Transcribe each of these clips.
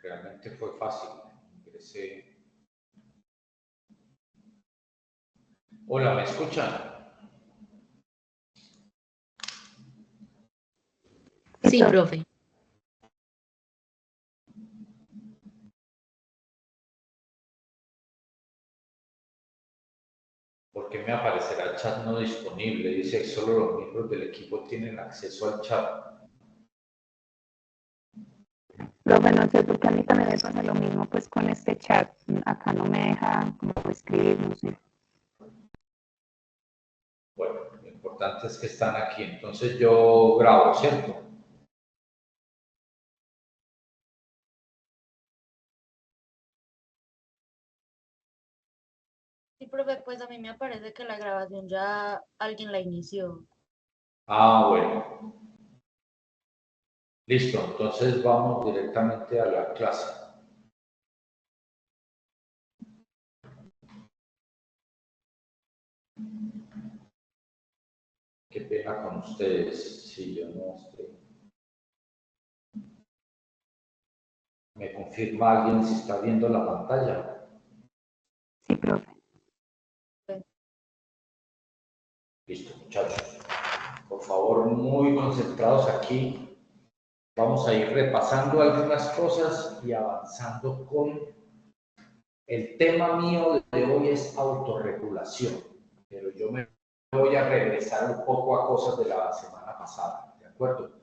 realmente fue fácil. Ingresé. Hola, ¿me escuchan? Sí, profe. Porque me aparecerá el chat no disponible. Dice que solo los miembros del equipo tienen acceso al chat. Profe, no sé, porque a mí también me pasa lo mismo pues con este chat. Acá no me deja como escribir, no sé. Bueno, lo importante es que están aquí. Entonces yo grabo, ¿cierto? Sí, profe, pues a mí me aparece que la grabación ya alguien la inició. Ah, bueno. Listo, entonces vamos directamente a la clase. Qué pena con ustedes, si yo no estoy. ¿Me confirma alguien si está viendo la pantalla? Sí, profe. Listo, muchachos. Por favor, muy concentrados aquí. Vamos a ir repasando algunas cosas y avanzando con el tema mío de hoy es autorregulación, pero yo me voy a regresar un poco a cosas de la semana pasada, ¿de acuerdo?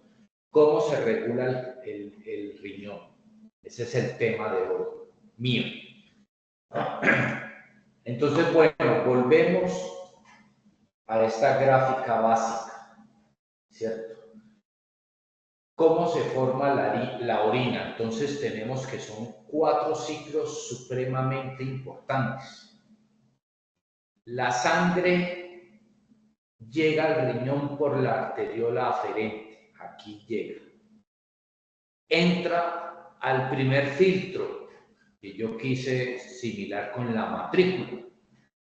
¿Cómo se regula el riñón? Ese es el tema de hoy, mío. Entonces, bueno, volvemos a esta gráfica básica, ¿cierto? ¿Cómo se forma la orina? Entonces tenemos que son 4 ciclos supremamente importantes. La sangre llega al riñón por la arteriola aferente, aquí llega. Entra al primer filtro, que yo quise similar con la matrícula.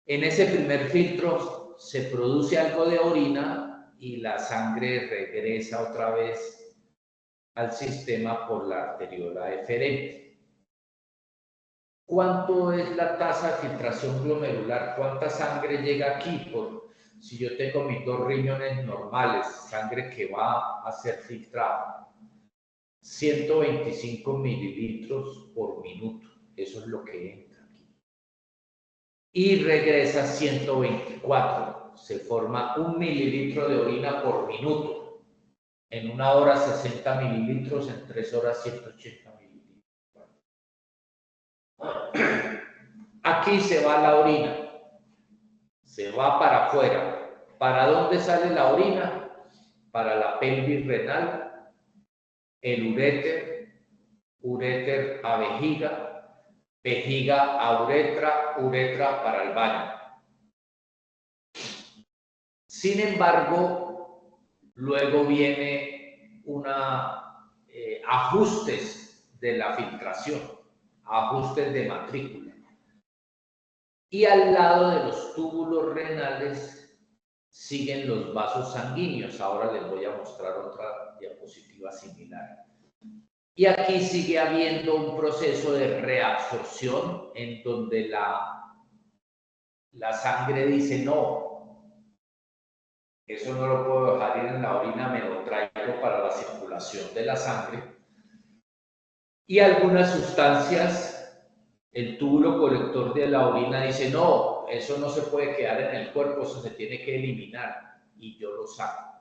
En ese primer filtro se produce algo de orina y la sangre regresa otra vez al sistema por la arteriola eferente. ¿Cuánto es la tasa de filtración glomerular? ¿Cuánta sangre llega aquí? Si yo tengo mis 2 riñones normales, sangre que va a ser filtrada. 125 mililitros por minuto. Eso es lo que entra aquí. Y regresa 124. Se forma 1 mililitro de orina por minuto. En 1 hora 60 mililitros, en 3 horas 180 mililitros. Aquí se va la orina. Se va para afuera. ¿Para dónde sale la orina? Para la pelvis renal, el uréter, uréter a vejiga, vejiga a uretra, uretra para el baño. Sin embargo, luego viene ajustes de la filtración, ajustes de matrícula. Y al lado de los túbulos renales siguen los vasos sanguíneos. Ahora les voy a mostrar otra diapositiva similar. Y aquí sigue habiendo un proceso de reabsorción en donde la sangre dice no, eso no lo puedo dejar ir en la orina, me lo traigo para la circulación de la sangre. Y algunas sustancias, el túbulo colector de la orina dice no, eso no se puede quedar en el cuerpo, eso se tiene que eliminar y yo lo saco.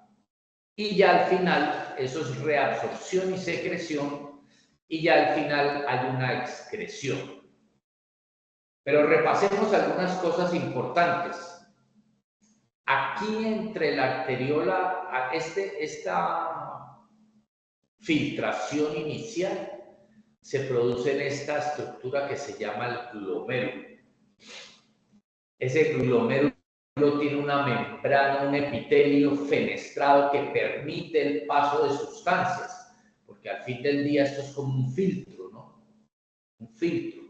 Y ya al final, eso es reabsorción y secreción, y ya al final hay una excreción. Pero repasemos algunas cosas importantes. Aquí entre la arteriola, esta filtración inicial, se produce en esta estructura que se llama el glomérulo. Ese glomérulo tiene una membrana, un epitelio fenestrado que permite el paso de sustancias, porque al fin del día esto es como un filtro, ¿no? Un filtro.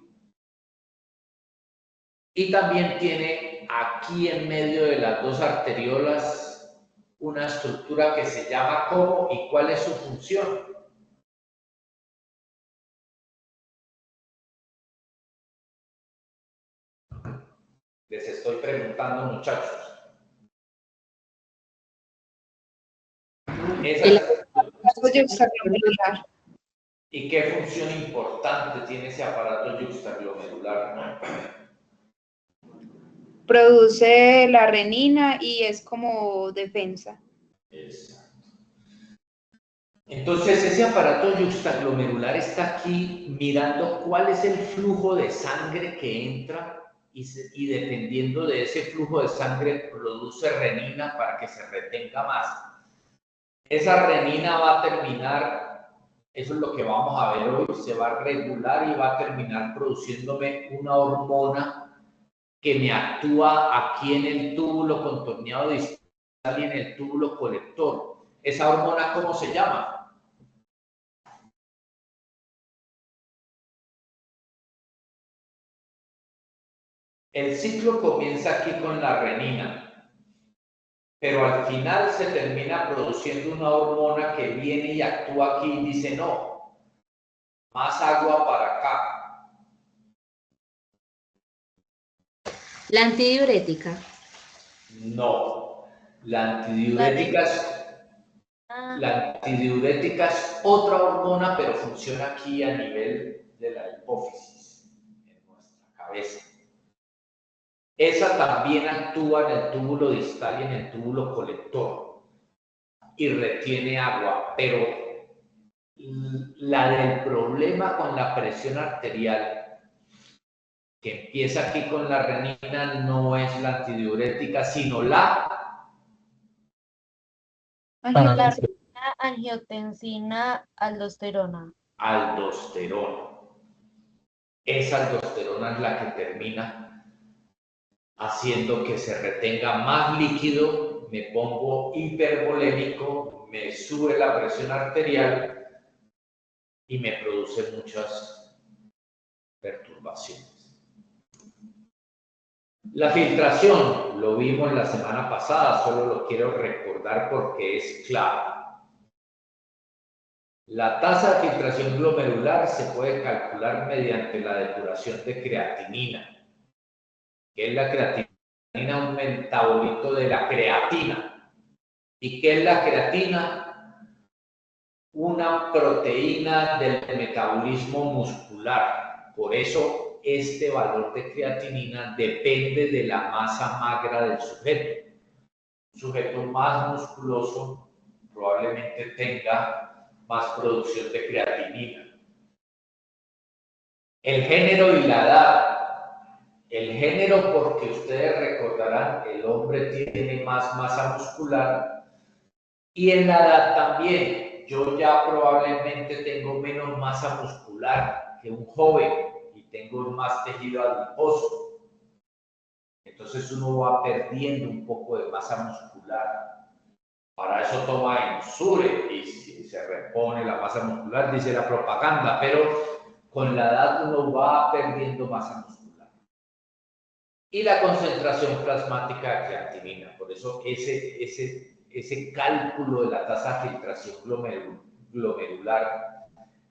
Y también tiene aquí en medio de las 2 arteriolas una estructura que se llama ¿cómo y cuál es su función? Les estoy preguntando, muchachos. ¿Y qué función importante tiene ese aparato yuxtaglomerular? Produce la renina y es como defensa. Exacto. Entonces, ese aparato yuxtaglomerular está aquí mirando cuál es el flujo de sangre que entra y dependiendo de ese flujo de sangre produce renina para que se retenga más. Esa renina va a terminar, eso es lo que vamos a ver hoy, se va a regular y va a terminar produciéndome una hormona que me actúa aquí en el túbulo contorneado distal y en el túbulo colector. ¿Esa hormona cómo se llama? El ciclo comienza aquí con la renina, pero al final se termina produciendo una hormona que viene y actúa aquí y dice, no, más agua para acá. La antidiurética. No, la antidiurética es otra hormona, pero funciona aquí a nivel de la hipófisis, en nuestra cabeza. Esa también actúa en el túbulo distal y en el túbulo colector y retiene agua, pero la del problema con la presión arterial, que empieza aquí con la renina, no es la antidiurética, sino la angiotensina aldosterona. Aldosterona. Esa aldosterona es la que termina haciendo que se retenga más líquido, me pongo hipervolémico, me sube la presión arterial y me produce muchas perturbaciones. La filtración, lo vimos la semana pasada, solo lo quiero recordar porque es clave. La tasa de filtración glomerular se puede calcular mediante la depuración de creatinina, que es la creatinina, un metabolito de la creatina. ¿Y qué es la creatina? Una proteína del metabolismo muscular. Por eso este valor de creatinina depende de la masa magra del sujeto. Un sujeto más musculoso probablemente tenga más producción de creatinina. El género y la edad. El género, porque ustedes recordarán, el hombre tiene más masa muscular y en la edad también. Yo ya probablemente tengo menos masa muscular que un joven y tengo más tejido adiposo. Entonces uno va perdiendo un poco de masa muscular. Para eso toma Ensure y se repone la masa muscular, dice la propaganda, pero con la edad uno va perdiendo masa muscular. Y la concentración plasmática de creatinina. Por eso ese cálculo de la tasa de filtración glomerular,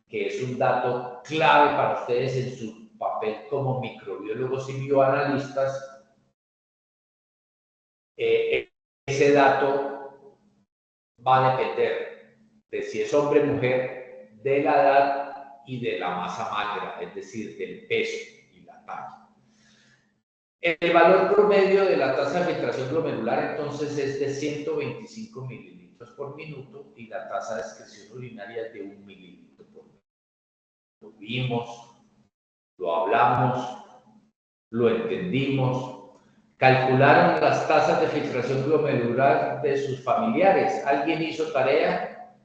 que es un dato clave para ustedes en su papel como microbiólogos y bioanalistas, ese dato va a depender de si es hombre o mujer, de la edad y de la masa magra, es decir, del peso y la talla. El valor promedio de la tasa de filtración glomerular entonces es de 125 mililitros por minuto y la tasa de excreción urinaria es de 1 mililitro por minuto. Lo vimos, lo hablamos, lo entendimos. Calcularon las tasas de filtración glomerular de sus familiares. ¿Alguien hizo tarea?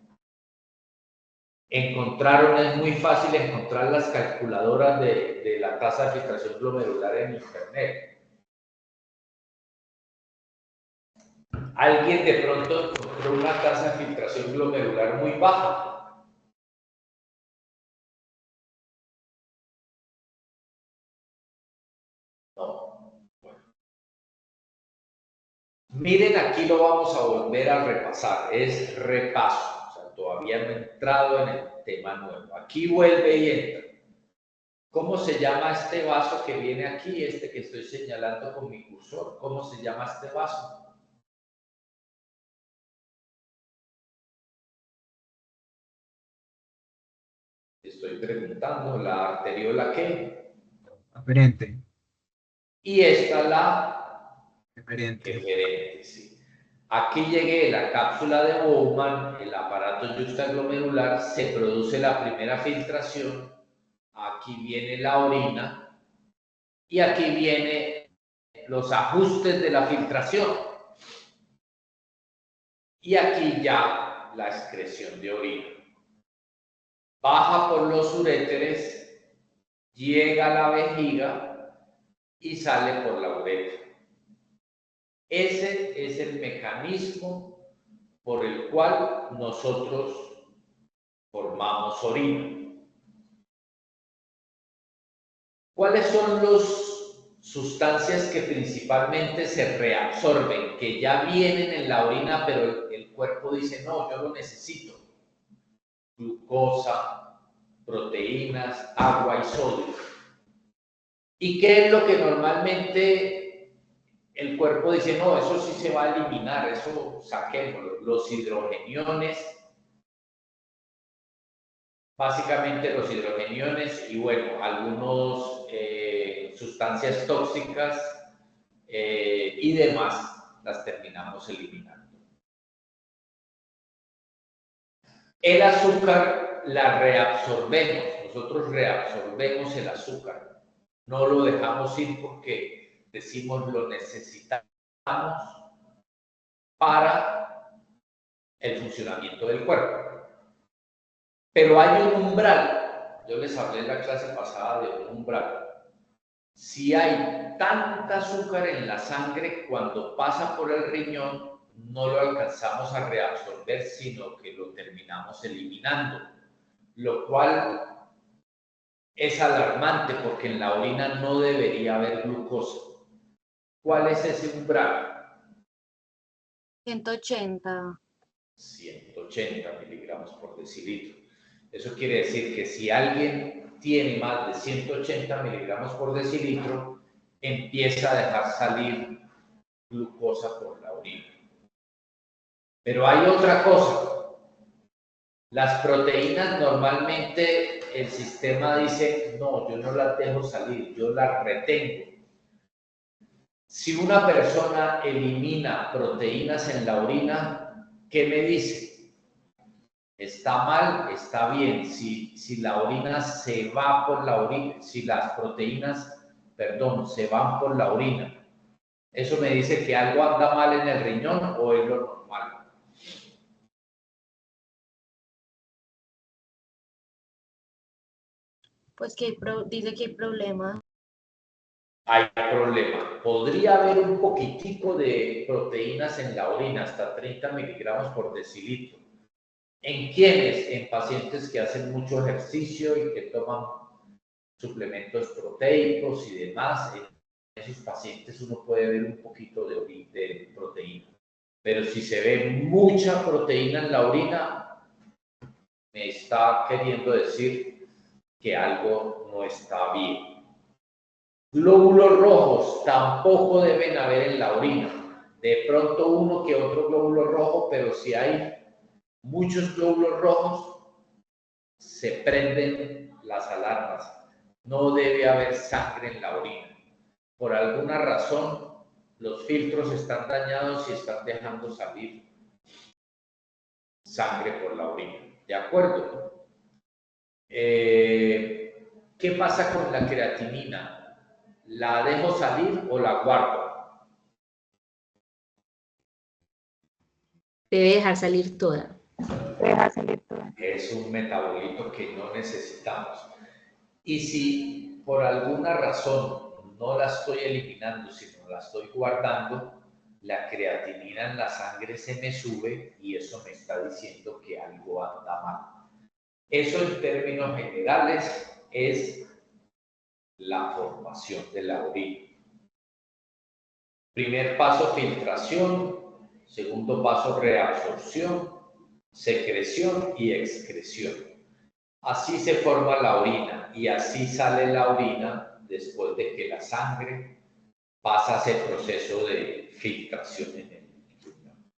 Encontraron, es muy fácil encontrar las calculadoras de la tasa de filtración glomerular en internet. Alguien de pronto encontró una tasa de filtración glomerular muy baja. No. Bueno. Miren, aquí lo vamos a volver a repasar. Es repaso. O sea, todavía no he entrado en el tema nuevo. Aquí vuelve y entra. ¿Cómo se llama este vaso que viene aquí, este que estoy señalando con mi cursor? ¿Cómo se llama este vaso? Estoy preguntando, ¿la arteriola qué? Aferente. Y esta la Eferente. eferente, sí. Aquí llegué la cápsula de Bowman, el aparato yuxtaglomerular, se produce la primera filtración, aquí viene la orina y aquí vienen los ajustes de la filtración. Y aquí ya la excreción de orina. Baja por los uréteres, llega a la vejiga y sale por la uretra. Ese es el mecanismo por el cual nosotros formamos orina. ¿Cuáles son las sustancias que principalmente se reabsorben, que ya vienen en la orina, pero el cuerpo dice, no, yo lo necesito? Glucosa, proteínas, agua y sodio. ¿Y qué es lo que normalmente el cuerpo dice, no, eso sí se va a eliminar, eso saquémoslo? Los hidrogeniones, básicamente los hidrogeniones y bueno, algunos sustancias tóxicas y demás las terminamos eliminando. El azúcar la reabsorbemos, nosotros reabsorbemos el azúcar, no lo dejamos ir porque decimos lo necesitamos para el funcionamiento del cuerpo. Pero hay un umbral, yo les hablé en la clase pasada de un umbral. Si hay tanta azúcar en la sangre, cuando pasa por el riñón, no lo alcanzamos a reabsorber, sino que lo terminamos eliminando, lo cual es alarmante porque en la orina no debería haber glucosa. ¿Cuál es ese umbral? 180. 180 miligramos por decilitro. Eso quiere decir que si alguien tiene más de 180 miligramos por decilitro, empieza a dejar salir glucosa por la orina. Pero hay otra cosa. Las proteínas normalmente el sistema dice, no, yo no las dejo salir, yo las retengo. Si una persona elimina proteínas en la orina, ¿qué me dice? ¿Está mal? ¿Está bien? Si la orina se va por la orina, si las proteínas, perdón, se van por la orina, ¿eso me dice que algo anda mal en el riñón o es lo normal? Pues que dice que hay problema. Hay problema. Podría haber un poquitico de proteínas en la orina, hasta 30 miligramos por decilitro. ¿En quiénes? En pacientes que hacen mucho ejercicio y que toman suplementos proteicos y demás. En esos pacientes uno puede ver un poquito de proteína. Pero si se ve mucha proteína en la orina, me está queriendo decir que algo no está bien. Glóbulos rojos tampoco deben haber en la orina. De pronto uno que otro glóbulo rojo, pero si hay muchos glóbulos rojos, se prenden las alarmas. No debe haber sangre en la orina. Por alguna razón, los filtros están dañados y están dejando salir sangre por la orina. ¿De acuerdo? ¿Qué pasa con la creatinina? ¿La dejo salir o la guardo? Debe dejar salir toda. Deja salir todo. Es un metabolito que no necesitamos. Y si por alguna razón no la estoy eliminando, sino la estoy guardando, la creatinina en la sangre se me sube y eso me está diciendo que algo anda mal. Eso en términos generales es la formación de la orina. Primer paso, filtración. Segundo paso, reabsorción, secreción y excreción. Así se forma la orina y así sale la orina después de que la sangre pasa ese proceso de filtración en el riñón.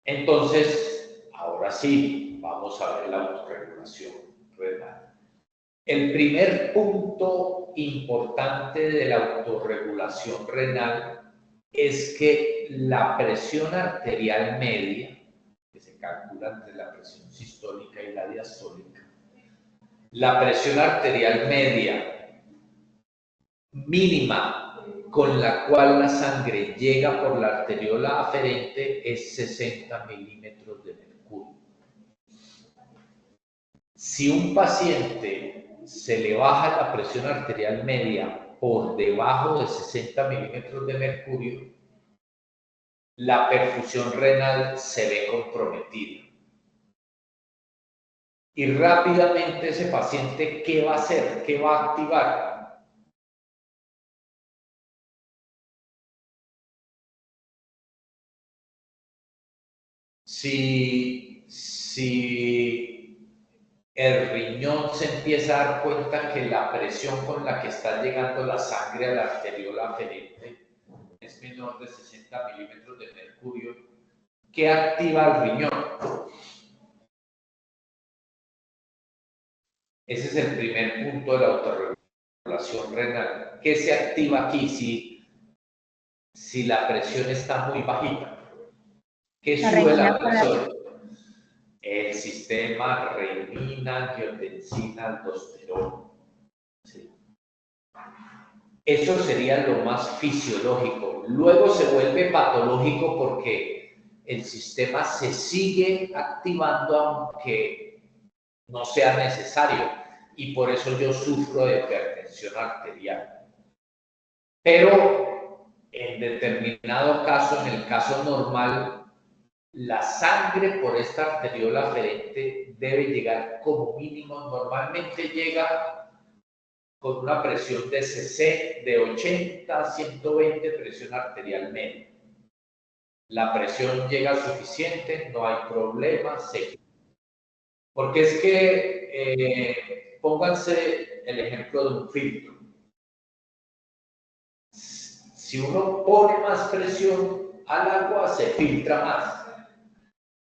Entonces, ahora sí, vamos a ver la autorregulación renal. El primer punto importante de la autorregulación renal es que la presión arterial media, que se calcula entre la presión sistólica y la diastólica, la presión arterial media mínima con la cual la sangre llega por la arteriola aferente es 60 milímetros de mercurio. Si un paciente se le baja la presión arterial media por debajo de 60 milímetros de mercurio, la perfusión renal se ve comprometida. Y rápidamente ese paciente, ¿qué va a hacer? ¿Qué va a activar? Si el riñón se empieza a dar cuenta que la presión con la que está llegando la sangre a la arteriola aferente es menor de 60 milímetros de mercurio, ¿qué activa el riñón? Ese es el primer punto de la autorregulación renal. ¿Qué se activa aquí si la presión está muy bajita? ¿Qué sube la presión? El sistema renina, angiotensina, aldosterona. ¿Sí? Eso sería lo más fisiológico. Luego se vuelve patológico porque el sistema se sigue activando aunque no sea necesario. Y por eso yo sufro de hipertensión arterial. Pero en determinado caso, en el caso normal, la sangre por esta arteriola aferente debe llegar como mínimo, normalmente llega con una presión de 80 a 120, presión arterial media. La presión llega suficiente, no hay problema, porque es que, pónganse el ejemplo de un filtro. Si uno pone más presión al agua, se filtra más.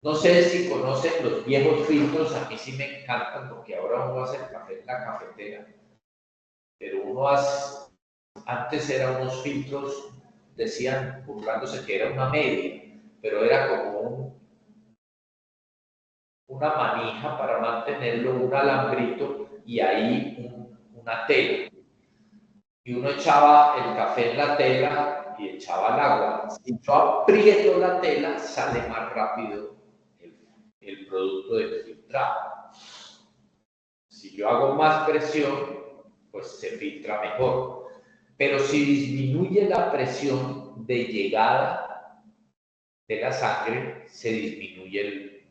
No sé si conocen los viejos filtros, a mí sí me encantan porque ahora uno hace el café en la cafetera. Pero antes eran unos filtros, decían, burlándose que era una media, pero era como una manija para mantenerlo, un alambrito y ahí una tela. Y uno echaba el café en la tela y echaba el agua. Si yo aprieto la tela, sale más rápido el producto del filtrado. Si yo hago más presión, pues se filtra mejor. Pero si disminuye la presión de llegada de la sangre, se disminuye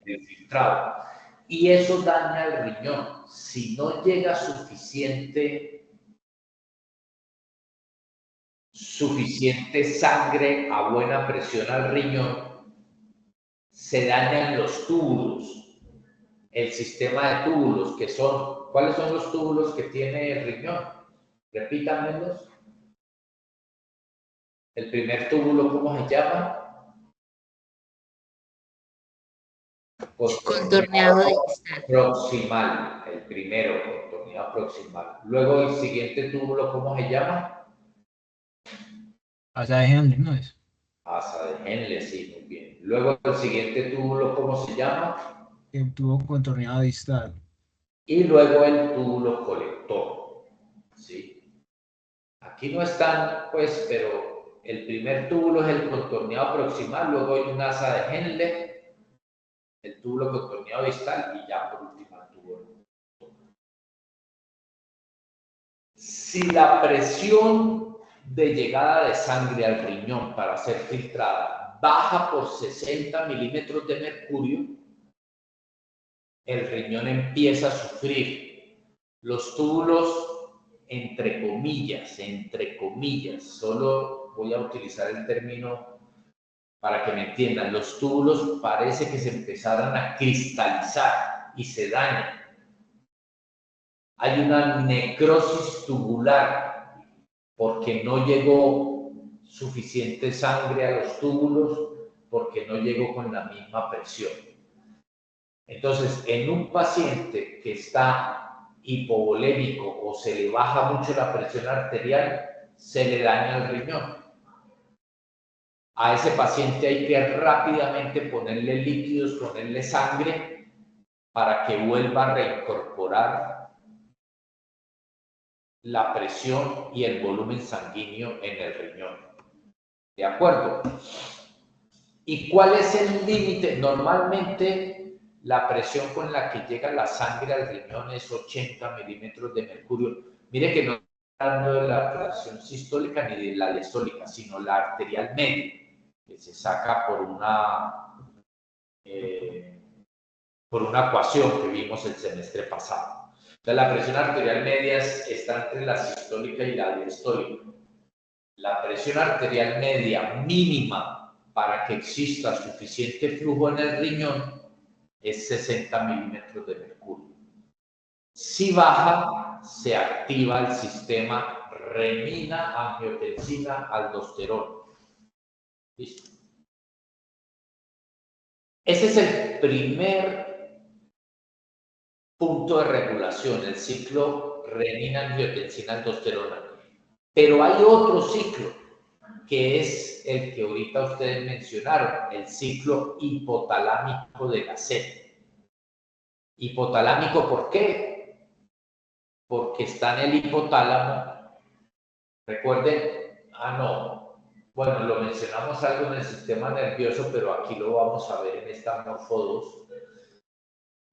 el filtrado. Y eso daña el riñón. Si no llega suficiente sangre a buena presión al riñón, se dañan los túbulos, el sistema de túbulos, que son, ¿cuáles son los túbulos que tiene el riñón? Repítanmelos. El primer túbulo, ¿cómo se llama? Contorneado distal. Proximal, el primero, contorneado proximal. Luego el siguiente túbulo, ¿cómo se llama? Asa de Henle, ¿no es? Asa de Henle, sí, muy bien. Luego el siguiente túbulo, ¿cómo se llama? El tubo contorneado distal. Y luego el túbulo colector, ¿sí? Aquí no están, pues, pero el primer túbulo es el contorneado proximal, luego hay un asa de Henle, el túbulo contorneado distal y ya por último el túbulo. Si la presión de llegada de sangre al riñón para ser filtrada baja por 60 milímetros de mercurio, el riñón empieza a sufrir. Los túbulos, entre comillas, solo voy a utilizar el término para que me entiendan, los túbulos parece que se empezaran a cristalizar. y se daña. Hay una necrosis tubular porque no llegó suficiente sangre a los túbulos, porque no llegó con la misma presión. Entonces, en un paciente que está hipovolémico o se le baja mucho la presión arterial, se le daña el riñón. A ese paciente hay que rápidamente ponerle líquidos, ponerle sangre para que vuelva a reincorporar la presión y el volumen sanguíneo en el riñón. ¿De acuerdo? ¿Y cuál es el límite? Normalmente la presión con la que llega la sangre al riñón es 80 milímetros de mercurio. Mire que no estoy hablando de la presión sistólica ni de la diastólica, sino la arterial media, que se saca por una ecuación que vimos el semestre pasado. Entonces, la presión arterial media está entre la sistólica y la diastólica. La presión arterial media mínima para que exista suficiente flujo en el riñón es 60 milímetros de mercurio. Si baja, se activa el sistema renina, angiotensina, aldosterona. ¿Listo? Ese es el primer punto de regulación, el ciclo renina, angiotensina, aldosterona. Pero hay otro ciclo, que es el que ahorita ustedes mencionaron, el ciclo hipotalámico de la sed. Hipotalámico, ¿por qué? Porque está en el hipotálamo. Recuerden, bueno, lo mencionamos algo en el sistema nervioso, pero aquí lo vamos a ver en esta morfo 2.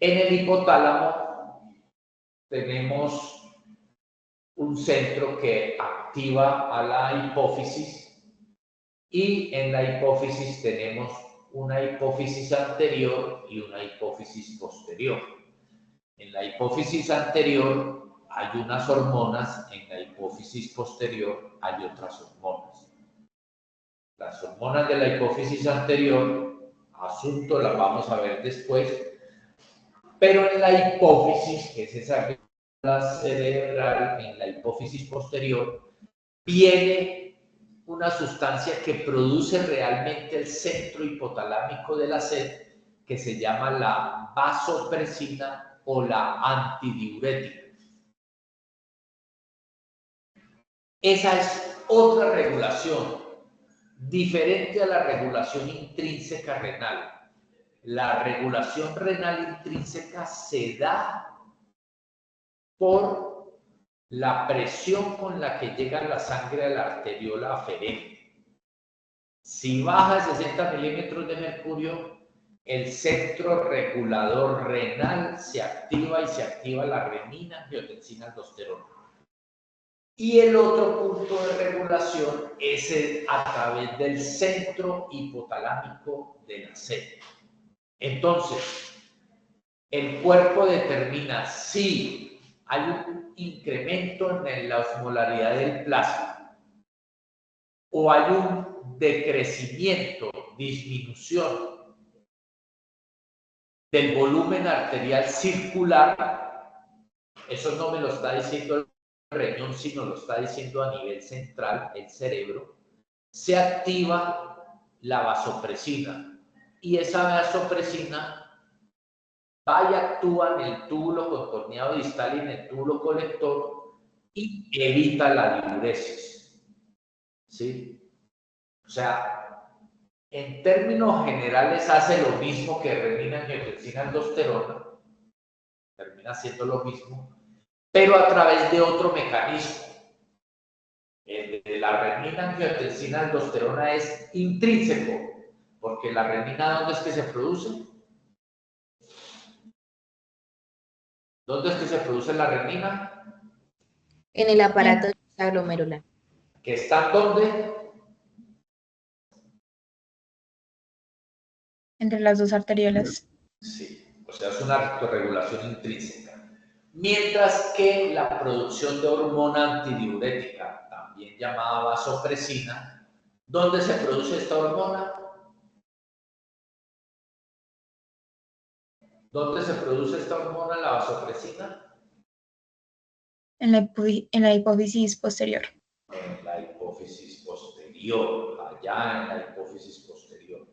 En el hipotálamo tenemos un centro que activa a la hipófisis y en la hipófisis tenemos una hipófisis anterior y una hipófisis posterior. En la hipófisis anterior hay unas hormonas, en la hipófisis posterior hay otras hormonas. Las hormonas de la hipófisis anterior, asunto, las vamos a ver después, pero en la hipófisis, que es esa glándula cerebral, en la hipófisis posterior, viene una sustancia que produce realmente el centro hipotalámico de la sed, que se llama la vasopresina o la antidiurética. Esa es otra regulación, diferente a la regulación intrínseca renal. La regulación renal intrínseca se da por la presión con la que llega la sangre a la arteriola aferente. Si baja 60 milímetros de mercurio, el centro regulador renal se activa y se activa la renina, angiotensina, aldosterona. Y el otro punto de regulación es a través del centro hipotalámico de la sed. Entonces, el cuerpo determina si hay un incremento en la osmolaridad del plasma o hay un decrecimiento, disminución del volumen arterial circular. Eso no me lo está diciendo el riñón, sino lo está diciendo a nivel central, el cerebro. Se activa la vasopresina y esa vasopresina va y actúa en el túbulo contorneado distal y en el túbulo colector y evita la diuresis. ¿Sí? O sea, en términos generales hace lo mismo que renina, angiotensina, aldosterona, termina haciendo lo mismo, pero a través de otro mecanismo. El de la renina, angiotensina, aldosterona es intrínseco, porque la renina, ¿dónde es que se produce? ¿Dónde es que se produce la renina? En el aparato glomerular. ¿Que está dónde? Entre las dos arteriolas. Sí, o sea, es una autorregulación intrínseca. Mientras que la producción de hormona antidiurética, también llamada vasopresina, ¿dónde se produce esta hormona? ¿Dónde se produce esta hormona, la vasopresina? En la hipófisis posterior. En la hipófisis posterior, allá en la hipófisis posterior.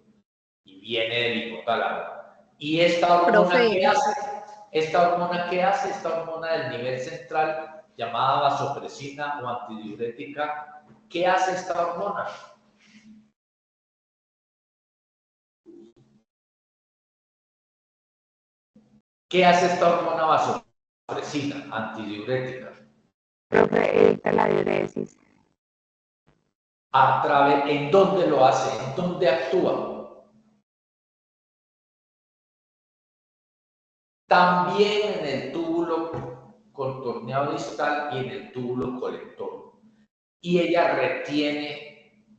Y viene del hipotálamo. ¿Y esta hormona Profe. qué hace? ¿Esta hormona qué hace? Esta hormona del nivel central, llamada vasopresina o antidiurética, ¿qué hace esta hormona? ¿Qué hace esta hormona vasopresina, antidiurética? Profe, evita la diuresis. ¿En dónde lo hace? ¿En dónde actúa? También en el túbulo contorneado distal y en el túbulo colector. Y ella retiene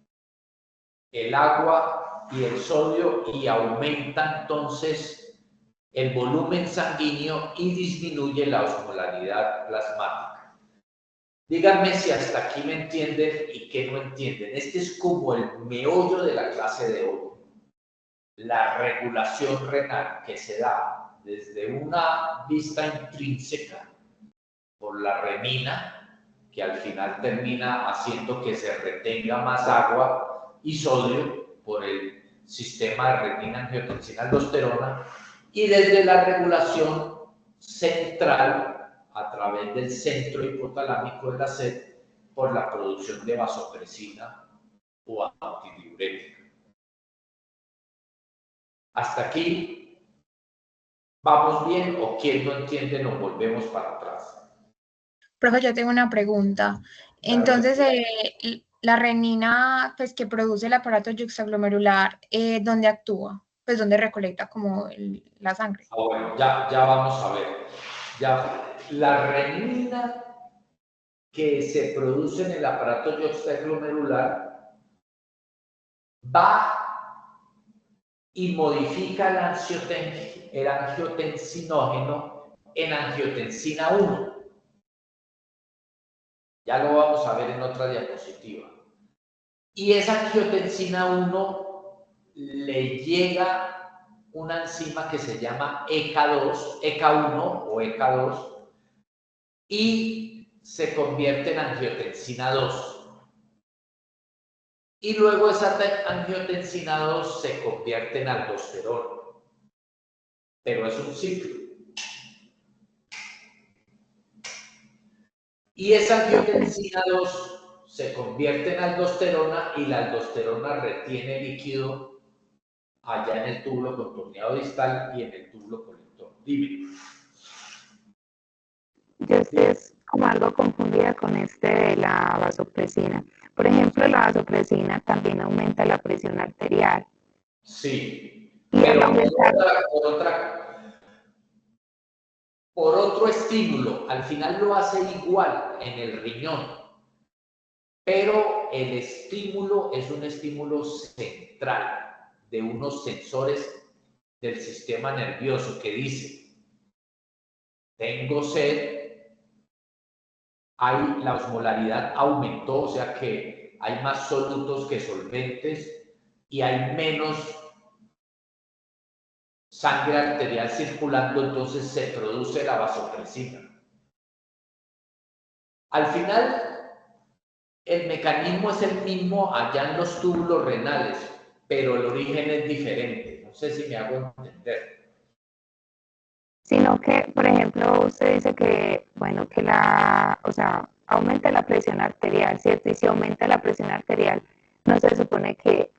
el agua y el sodio y aumenta entonces el volumen sanguíneo y disminuye la osmolaridad plasmática. Díganme si hasta aquí me entienden y qué no entienden. Este es como el meollo de la clase de hoy. La regulación renal que se da desde una vista intrínseca por la renina, que al final termina haciendo que se retenga más agua y sodio por el sistema de renina-angiotensina-aldosterona, y desde la regulación central a través del centro hipotalámico de la sed por la producción de vasopresina o antidiurética. ¿Hasta aquí vamos bien o quien no entiende nos volvemos para atrás? Profe, yo tengo una pregunta. Entonces, la renina, pues, que produce el aparato yuxtaglomerular, ¿dónde actúa? Pues, ¿dónde recolecta como la sangre? Bueno, ya vamos a ver. Ya, la renina que se produce en el aparato yuxtaglomerular va y modifica el angiotensinógeno en angiotensina 1. Ya lo vamos a ver en otra diapositiva. Y esa angiotensina 1 le llega una enzima que se llama ECA1 o ECA2 y se convierte en angiotensina 2. Y luego esa angiotensina 2 se convierte en aldosterona. Pero es un ciclo. Y esa angiotensina 2 se convierte en aldosterona y la aldosterona retiene líquido allá en el túbulo contorneado distal y en el túbulo colector. Dime. Yo estoy como algo confundida con de la vasopresina. Por ejemplo, la vasopresina también aumenta la presión arterial. Sí, Y pero aumentar... por otro estímulo, al final lo hace igual en el riñón, pero el estímulo es un estímulo central de unos sensores del sistema nervioso que dice, tengo sed, la osmolaridad aumentó, o sea que hay más solutos que solventes y hay menos sangre arterial circulando, entonces se produce la vasopresina. Al final, el mecanismo es el mismo allá en los túbulos renales, pero el origen es diferente. No sé si me hago entender. Sino que, por ejemplo, usted dice que, bueno, que aumenta la presión arterial, ¿cierto? Y si aumenta la presión arterial, no se supone que,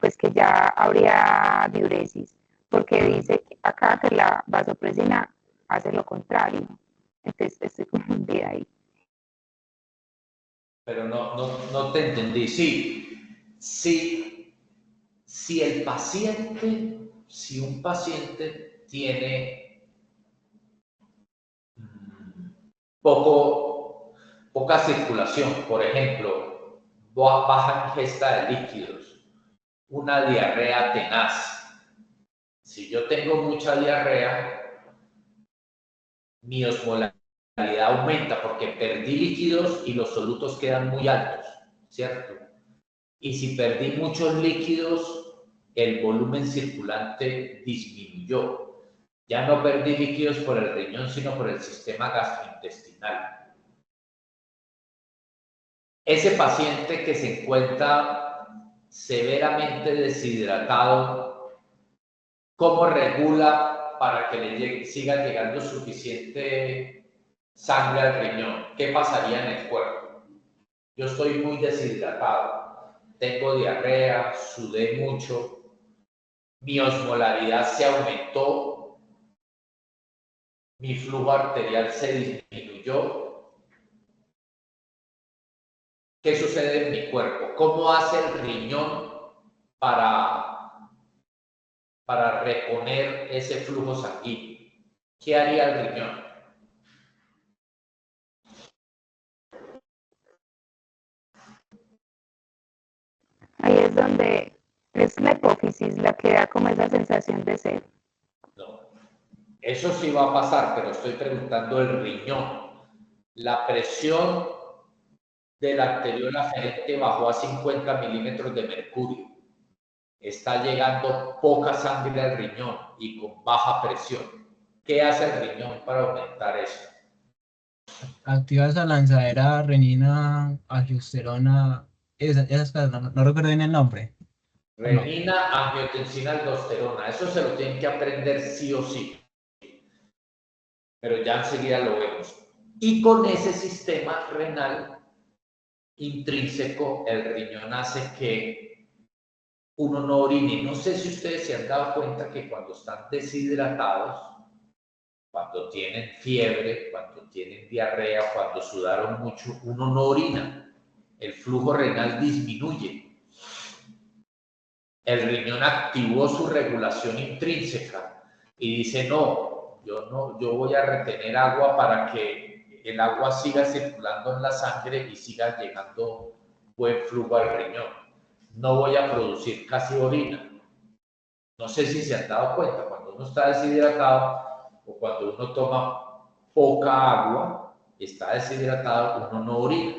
pues que ya habría diuresis, porque dice acá que la vasopresina hace lo contrario. Entonces, estoy confundida ahí. Pero no te entendí. Si un paciente tiene poca circulación, por ejemplo, baja ingesta de líquidos, una diarrea tenaz. Si yo tengo mucha diarrea, mi osmolaridad aumenta porque perdí líquidos y los solutos quedan muy altos, ¿cierto? Y si perdí muchos líquidos, el volumen circulante disminuyó. Ya no perdí líquidos por el riñón, sino por el sistema gastrointestinal. Ese paciente que se encuentra severamente deshidratado, ¿cómo regula para que le siga llegando suficiente sangre al riñón? ¿Qué pasaría en el cuerpo? Yo estoy muy deshidratado, tengo diarrea, sudé mucho, mi osmolaridad se aumentó, mi flujo arterial se disminuyó. ¿Qué sucede en mi cuerpo? ¿Cómo hace el riñón para reponer ese flujo sanguíneo? ¿Qué haría el riñón? Ahí es donde es la hipófisis la que da como esa sensación de sed. No. Eso sí va a pasar, pero estoy preguntando el riñón. La presión del arteriol aferente bajó a 50 milímetros de mercurio. Está llegando poca sangre al riñón y con baja presión. ¿Qué hace el riñón para aumentar eso? Activa esa lanzadera renina, aldosterona, esas cosas, no recuerdo bien el nombre. Renina, angiotensina, aldosterona. Eso se lo tienen que aprender sí o sí. Pero ya enseguida lo vemos. Y con ese sistema renal intrínseco, el riñón hace que uno no orine. No sé si ustedes se han dado cuenta que cuando están deshidratados, cuando tienen fiebre, cuando tienen diarrea, cuando sudaron mucho, uno no orina. El flujo renal disminuye. El riñón activó su regulación intrínseca y dice, no, yo voy a retener agua para que el agua siga circulando en la sangre y siga llegando buen flujo al riñón. No voy a producir casi orina. No sé si se han dado cuenta, cuando uno está deshidratado o cuando uno toma poca agua, está deshidratado, uno no orina.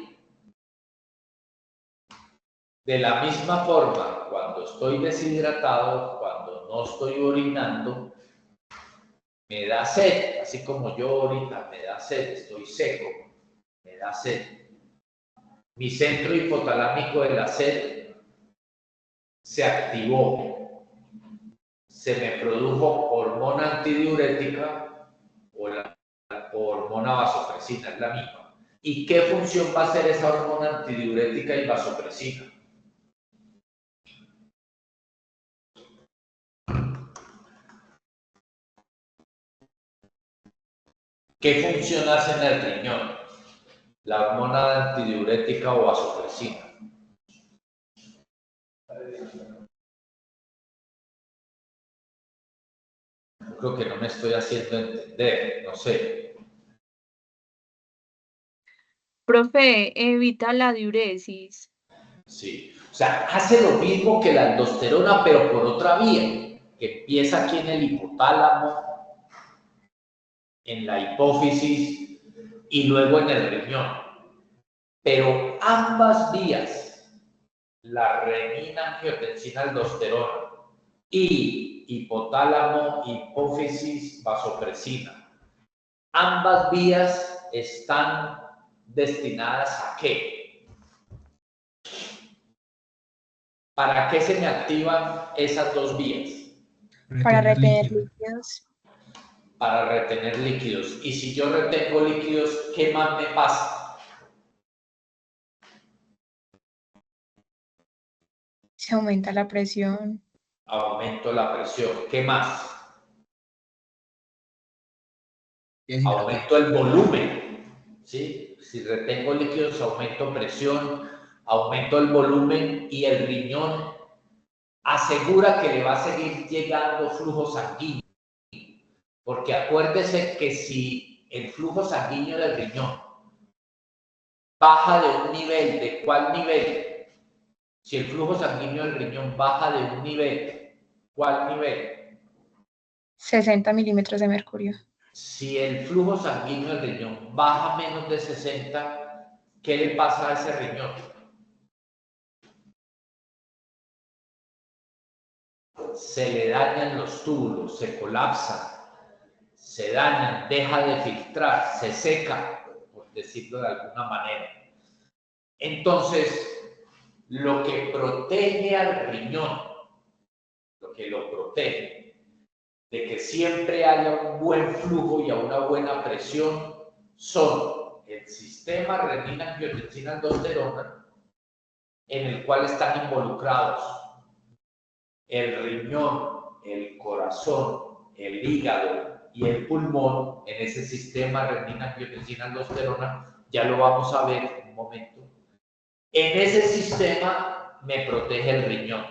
De la misma forma, cuando estoy deshidratado, cuando no estoy orinando, me da sed, así como yo ahorita me da sed, estoy seco, me da sed. Mi centro hipotalámico de la sed se activó, se me produjo hormona antidiurética o la hormona vasopresina, es la misma. ¿Y qué función va a hacer esa hormona antidiurética y vasopresina? ¿Qué función hace en el riñón? La hormona antidiurética o vasopresina. Creo que no me estoy haciendo entender, no sé. Profe, evita la diuresis. Sí, o sea, hace lo mismo que la aldosterona, pero por otra vía, que empieza aquí en el hipotálamo, en la hipófisis y luego en el riñón. Pero ambas vías, la renina, angiotensina, aldosterona y hipotálamo, hipófisis, vasopresina, ambas vías están destinadas ¿a qué? ¿Para qué se me activan esas dos vías? Para retener líquido. líquidos. Para retener líquidos. Y si yo retengo líquidos, ¿qué más me pasa? Se aumenta la presión. Aumento la presión. ¿Qué más? Aumento el volumen. ¿Sí? Si retengo líquidos, aumento presión, aumento el volumen y el riñón asegura que le va a seguir llegando flujo sanguíneo. Porque acuérdese que si el flujo sanguíneo del riñón baja de un nivel, ¿de cuál nivel? Si el flujo sanguíneo del riñón baja de un nivel, ¿cuál nivel? 60 milímetros de mercurio. Si el flujo sanguíneo del riñón baja menos de 60, ¿qué le pasa a ese riñón? Se le dañan los túbulos, se colapsan. se dañan, deja de filtrar, se seca, por decirlo de alguna manera. Entonces, lo que protege al riñón, lo que lo protege, de que siempre haya un buen flujo y a una buena presión, son el sistema renina-angiotensina-aldosterona, en el cual están involucrados el riñón, el corazón, el hígado y el pulmón. En ese sistema renina-angiotensina-aldosterona, ya lo vamos a ver en un momento. En ese sistema me protege el riñón.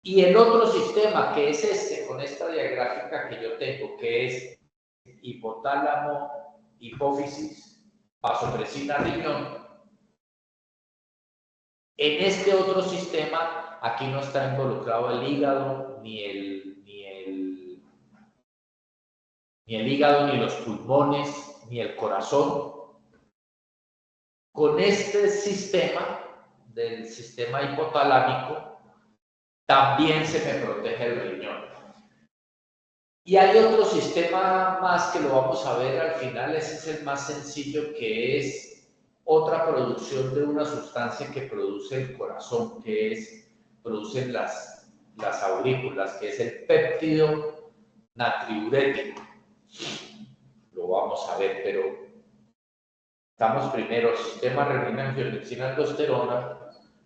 Y el otro sistema, que es este, con esta diagráfica que yo tengo, que es hipotálamo, hipófisis, vasopresina, riñón. En este otro sistema, aquí no está involucrado el hígado, ni el hígado, ni los pulmones, ni el corazón. Con este sistema, del sistema hipotalámico, también se me protege el riñón. Y hay otro sistema más que lo vamos a ver al final, ese es el más sencillo, que es otra producción de una sustancia que produce el corazón, producen las aurículas, que es el péptido natriurético. Lo vamos a ver, pero estamos primero sistema renina-angiotensina-aldosterona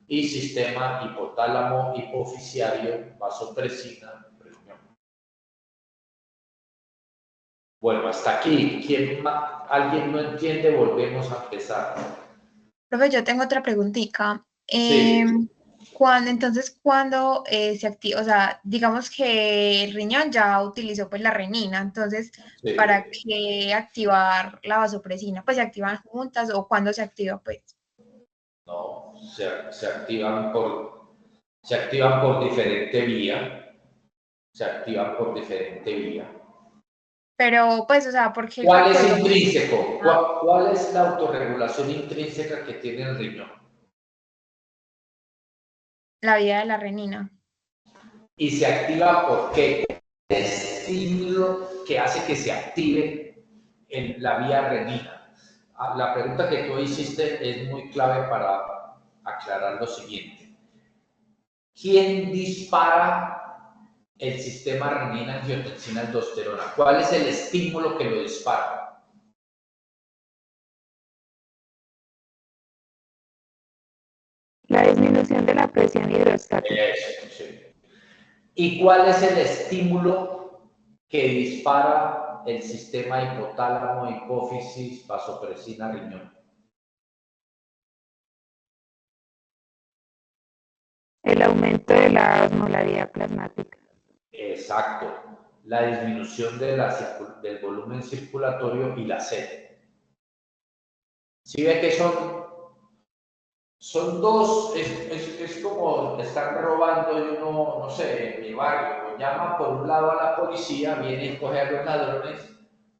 y sistema hipotálamo hipofisiario vasopresina. Bueno, hasta aquí. ¿Alguien no entiende? Volvemos a empezar. Profe, yo tengo otra preguntita. Sí. ¿Cuándo se activa? O sea, digamos que el riñón ya utilizó pues la renina, entonces, Sí. ¿para qué activar la vasopresina? Pues se activan juntas o ¿cuándo se activa pues? No, se activan por diferente vía. Se activan por diferente vía. Pero pues, o sea, porque el ¿Cuál cuerpo es lo- intrínseco? ¿Cuál es la autorregulación intrínseca que tiene el riñón? la vida de la renina. ¿Y se activa por qué? El estímulo que hace que se active en la vía renina. La pregunta que tú hiciste es muy clave para aclarar lo siguiente. ¿Quién dispara el sistema renina-angiotensina-aldosterona? ¿Cuál es el estímulo que lo dispara? La disminución de la presión hidrostática. Eso, sí. ¿Y cuál es el estímulo que dispara el sistema hipotálamo, hipófisis, vasopresina, riñón? El aumento de la osmolaridad plasmática. Exacto. La disminución de del volumen circulatorio y la sed. ¿Sí ve que son dos? Es como están robando y uno, no sé, en mi barrio, o llama por un lado a la policía, viene y coge a los ladrones,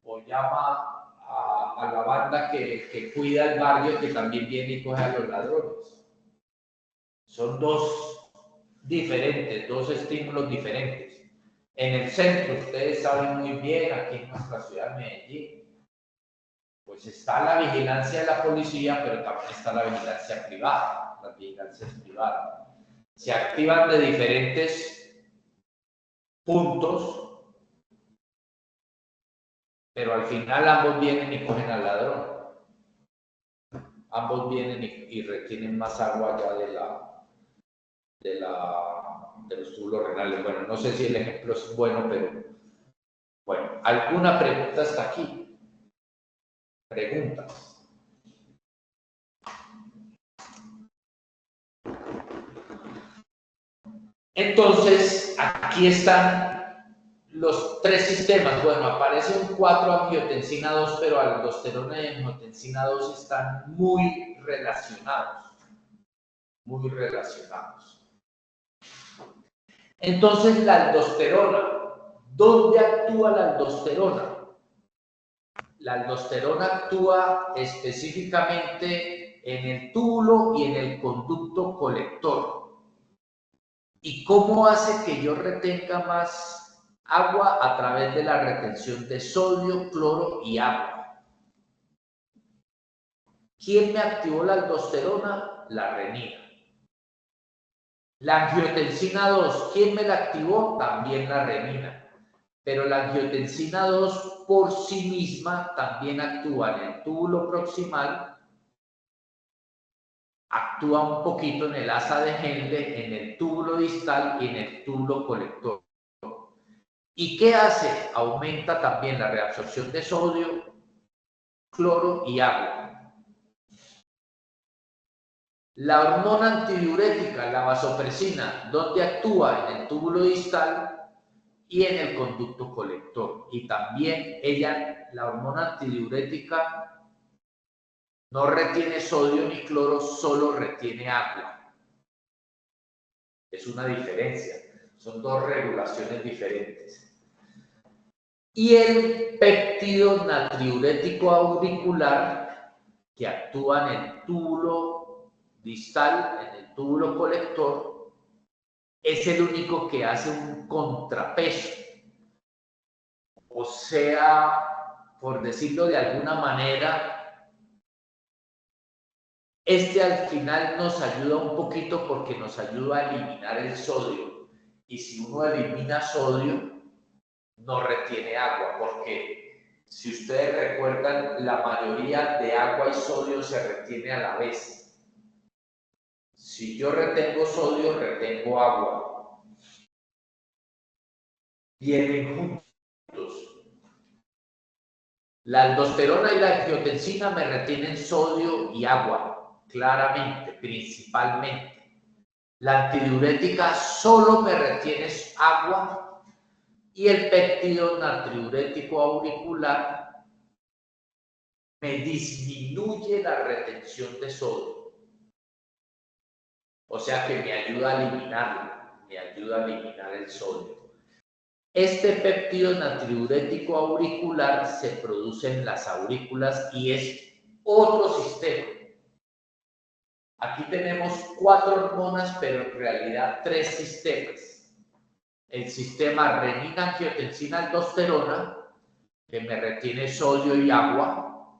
o llama a la banda que cuida el barrio, que también viene y coge a los ladrones. Son dos estímulos diferentes. En el centro, ustedes saben muy bien, aquí en nuestra ciudad de Medellín, pues está la vigilancia de la policía, pero también está la vigilancia privada. La vigilancia es privada. Se activan de diferentes puntos, pero al final ambos vienen y cogen al ladrón. Ambos vienen y retienen más agua allá de los túbulos renales. Bueno, no sé si el ejemplo es bueno, pero bueno, ¿alguna pregunta hasta aquí? Preguntas. Entonces, aquí están los tres sistemas. Bueno, aparece un 4-angiotensina 2, pero aldosterona y angiotensina 2 están muy relacionados. Muy relacionados. Entonces, la aldosterona. ¿Dónde actúa la aldosterona? La aldosterona actúa específicamente en el túbulo y en el conducto colector. ¿Y cómo hace que yo retenga más Agua a través de la retención de sodio, cloro y agua. ¿Quién me activó la aldosterona? La renina. La angiotensina 2, ¿quién me la activó? También la renina. Pero la angiotensina 2 por sí misma también actúa en el túbulo proximal, actúa un poquito en el asa de Henle, en el túbulo distal y en el túbulo colector. ¿Y qué hace? Aumenta también la reabsorción de sodio, cloro y agua. La hormona antidiurética, la vasopresina, ¿dónde actúa? En el túbulo distal y en el conducto colector. Y también ella, la hormona antidiurética, no retiene sodio ni cloro, solo retiene agua. Es una diferencia. Son dos regulaciones diferentes. Y el péptido natriurético auricular, que actúa en el túbulo distal, en el túbulo colector, es el único que hace un contrapeso. O sea, por decirlo de alguna manera, este al final nos ayuda un poquito porque nos ayuda a eliminar el sodio. Y si uno elimina sodio, no retiene agua, porque si ustedes recuerdan, la mayoría de agua y sodio se retiene a la vez. Si yo retengo sodio, retengo agua. Vienen juntos. La aldosterona y la angiotensina me retienen sodio y agua, claramente, principalmente. La antidiurética solo me retiene agua y el péptido natriurético auricular me disminuye la retención de sodio. O sea que me ayuda a eliminarlo, me ayuda a eliminar el sodio. Este péptido natriurético auricular se produce en las aurículas y es otro sistema. Aquí tenemos 4 hormonas, pero en realidad 3 sistemas. El sistema renina, angiotensina, aldosterona, que me retiene sodio y agua.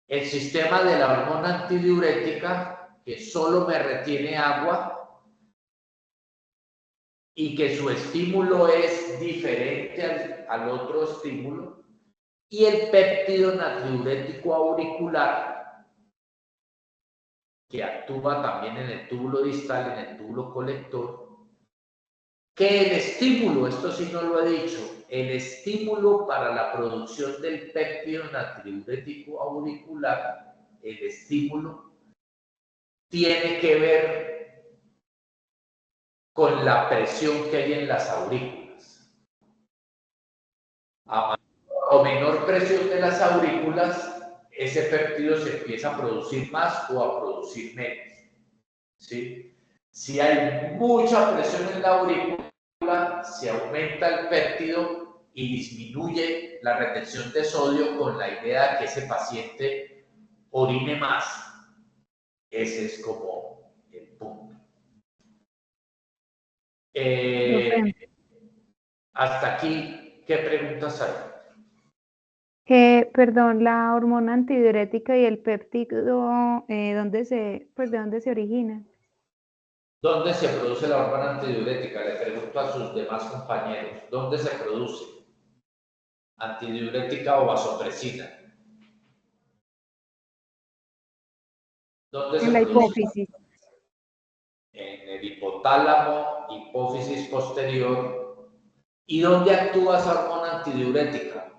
El sistema de la hormona antidiurética, que solo me retiene agua y que su estímulo es diferente al otro estímulo. Y el péptido natriurético auricular, que actúa también en el túbulo distal, en el túbulo colector, que el estímulo, esto sí no lo he dicho, el estímulo para la producción del péptido natriurético auricular, el estímulo tiene que ver con la presión que hay en las aurículas. A mayor o menor presión de las aurículas, ese péptido se empieza a producir más o a producir menos. ¿Sí? Si hay mucha presión en la aurícula, se aumenta el péptido y disminuye la retención de sodio con la idea de que ese paciente orine más. Ese es como el punto. Hasta aquí, ¿qué preguntas hay? Perdón, la hormona antidiurética y el péptido, ¿de dónde se origina? ¿Dónde se produce la hormona antidiurética? Le pregunto a sus demás compañeros. ¿Dónde se produce? ¿Antidiurética o vasopresina? ¿Dónde se En la produce? hipófisis. En el hipotálamo, hipófisis posterior. ¿Y dónde actúa esa hormona antidiurética?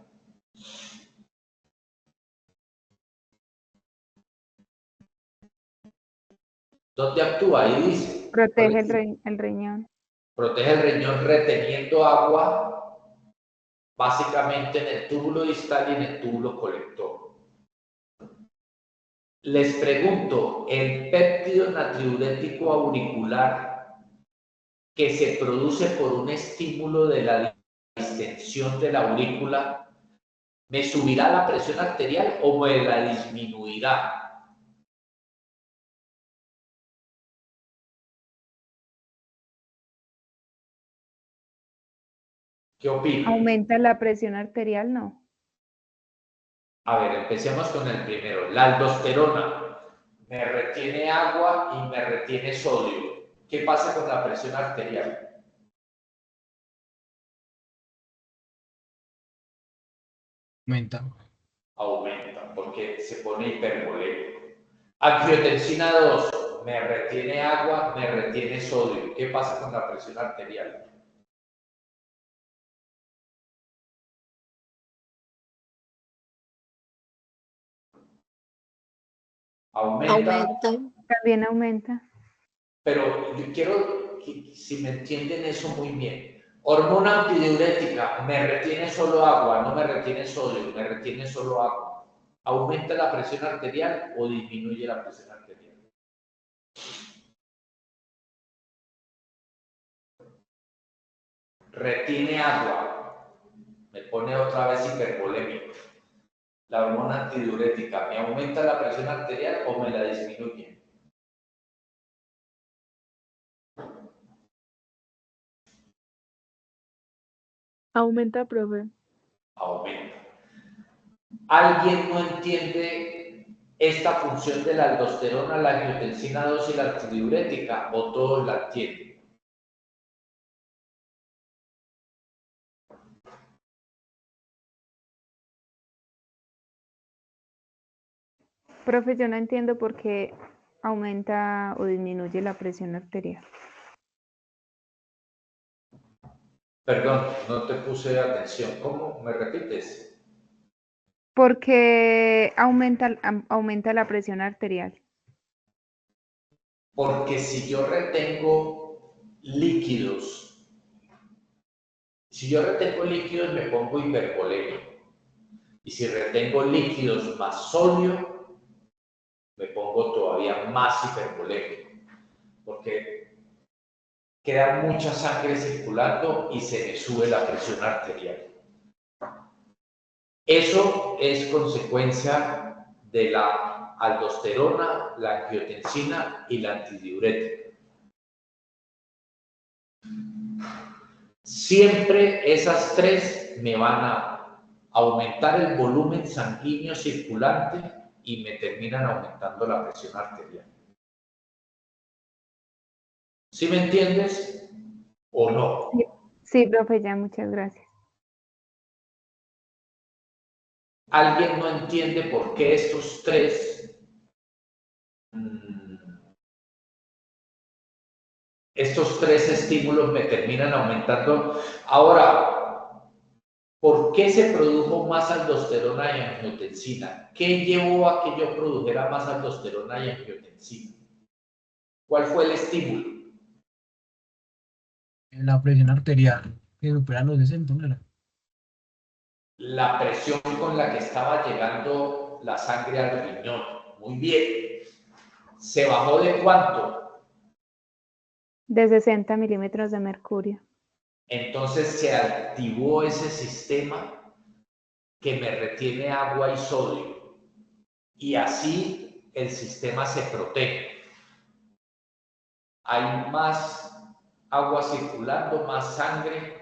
¿Dónde actúa? Ahí dice. Protege el riñón. Protege el riñón reteniendo agua, básicamente en el túbulo distal y en el túbulo colector. Les pregunto, el péptido natriurético auricular que se produce por un estímulo de la distensión de la aurícula, ¿me subirá la presión arterial o me la disminuirá? ¿Qué opina? ¿Aumenta la presión arterial? No. A ver, empecemos con el primero. La aldosterona me retiene agua y me retiene sodio. ¿Qué pasa con la presión arterial? Aumenta. Aumenta, porque se pone hipervolémico. Angiotensina 2, me retiene agua, me retiene sodio. ¿Qué pasa con la presión arterial? Aumenta, También aumenta. pero yo quiero que si me entienden eso muy bien. Hormona antidiurética, me retiene solo agua, no me retiene sodio, me retiene solo agua. ¿Aumenta la presión arterial o disminuye la presión arterial? Retiene agua, me pone otra vez hipervolémico. La hormona antidiurética, ¿me aumenta la presión arterial o me la disminuye? Aumenta, profe. Aumenta. ¿Alguien no entiende esta función de la aldosterona, la angiotensina 2 y la antidiurética o todos la entienden? Profe, yo no entiendo por qué aumenta o disminuye la presión arterial. Perdón, no te puse atención. ¿Cómo? ¿Me repites? Porque aumenta la presión arterial. Porque si yo retengo líquidos, me pongo hipervolémico. Y si retengo líquidos más sodio, me pongo todavía más hipervolémico. Porque queda mucha sangre circulando y se me sube la presión arterial. Eso es consecuencia de la aldosterona, la angiotensina y la antidiurética. Siempre esas tres me van a aumentar el volumen sanguíneo circulante y me terminan aumentando la presión arterial. ¿Sí me entiendes o no? Sí, profe, ya, muchas gracias. ¿Alguien no entiende por qué estos tres estímulos me terminan aumentando? Ahora, ¿por qué se produjo más aldosterona y angiotensina? ¿Qué llevó a que yo produjera más aldosterona y angiotensina? ¿Cuál fue el estímulo? La presión arterial que supera los 60, ¿no era? La presión con la que estaba llegando la sangre al riñón. Muy bien. ¿Se bajó de cuánto? De 60 milímetros de mercurio. Entonces se activó ese sistema que me retiene agua y sodio. Y así el sistema se protege. Hay más agua circulando, más sangre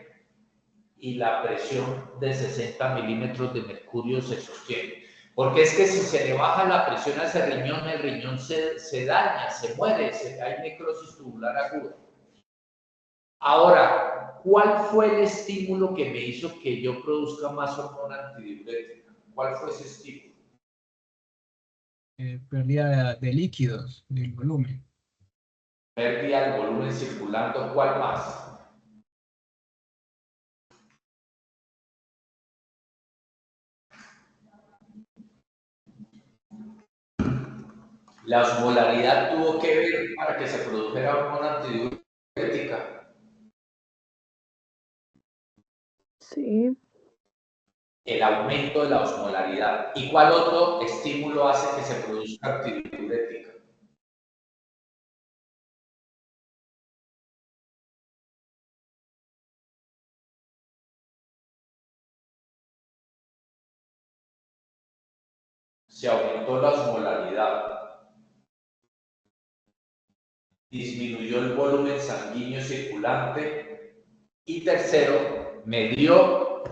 y la presión de 60 milímetros de mercurio se sostiene. Porque es que si se le baja la presión a ese riñón, el riñón se daña, se muere, hay necrosis tubular aguda. Ahora, ¿cuál fue el estímulo que me hizo que yo produzca más hormona antidiurética? ¿Cuál fue ese estímulo? Pérdida de líquidos, del volumen. Pérdida del volumen circulando, ¿cuál más? La osmolaridad tuvo que ver para que se produjera hormona antidiurética. Sí. El aumento de la osmolaridad. ¿Y cuál otro estímulo hace que se produzca antidiurética? Se aumentó la osmolaridad. Disminuyó el volumen sanguíneo circulante. Y tercero, me dio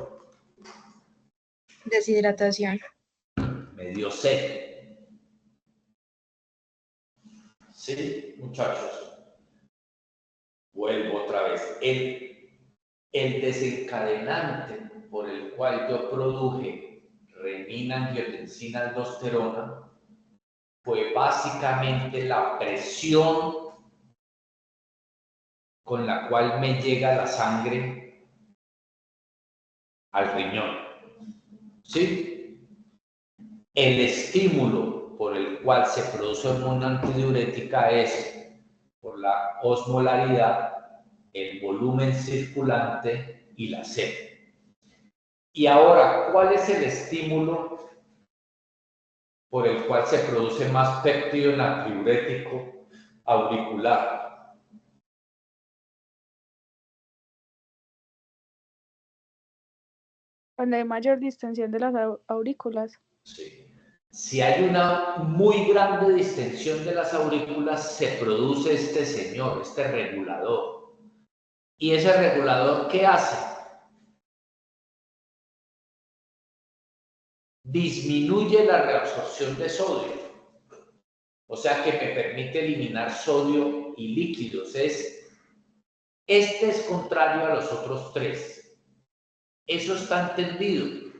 Deshidratación. sed. ¿Sí, muchachos? Vuelvo otra vez. El desencadenante por el cual yo produje renina, angiotensina, aldosterona fue básicamente la presión con la cual me llega la sangre al riñón. ¿Sí? El estímulo por el cual se produce hormona antidiurética es por la osmolaridad, el volumen circulante y la sed. Y ahora, ¿cuál es el estímulo por el cual se produce más péptido natriurético auricular? Cuando hay mayor distensión de las aurículas. Sí. Si hay una muy grande distensión de las aurículas, se produce este señor, este regulador. ¿Y ese regulador qué hace? Disminuye la reabsorción de sodio. O sea que me permite eliminar sodio y líquidos. Este es contrario a los otros tres. Eso está entendido.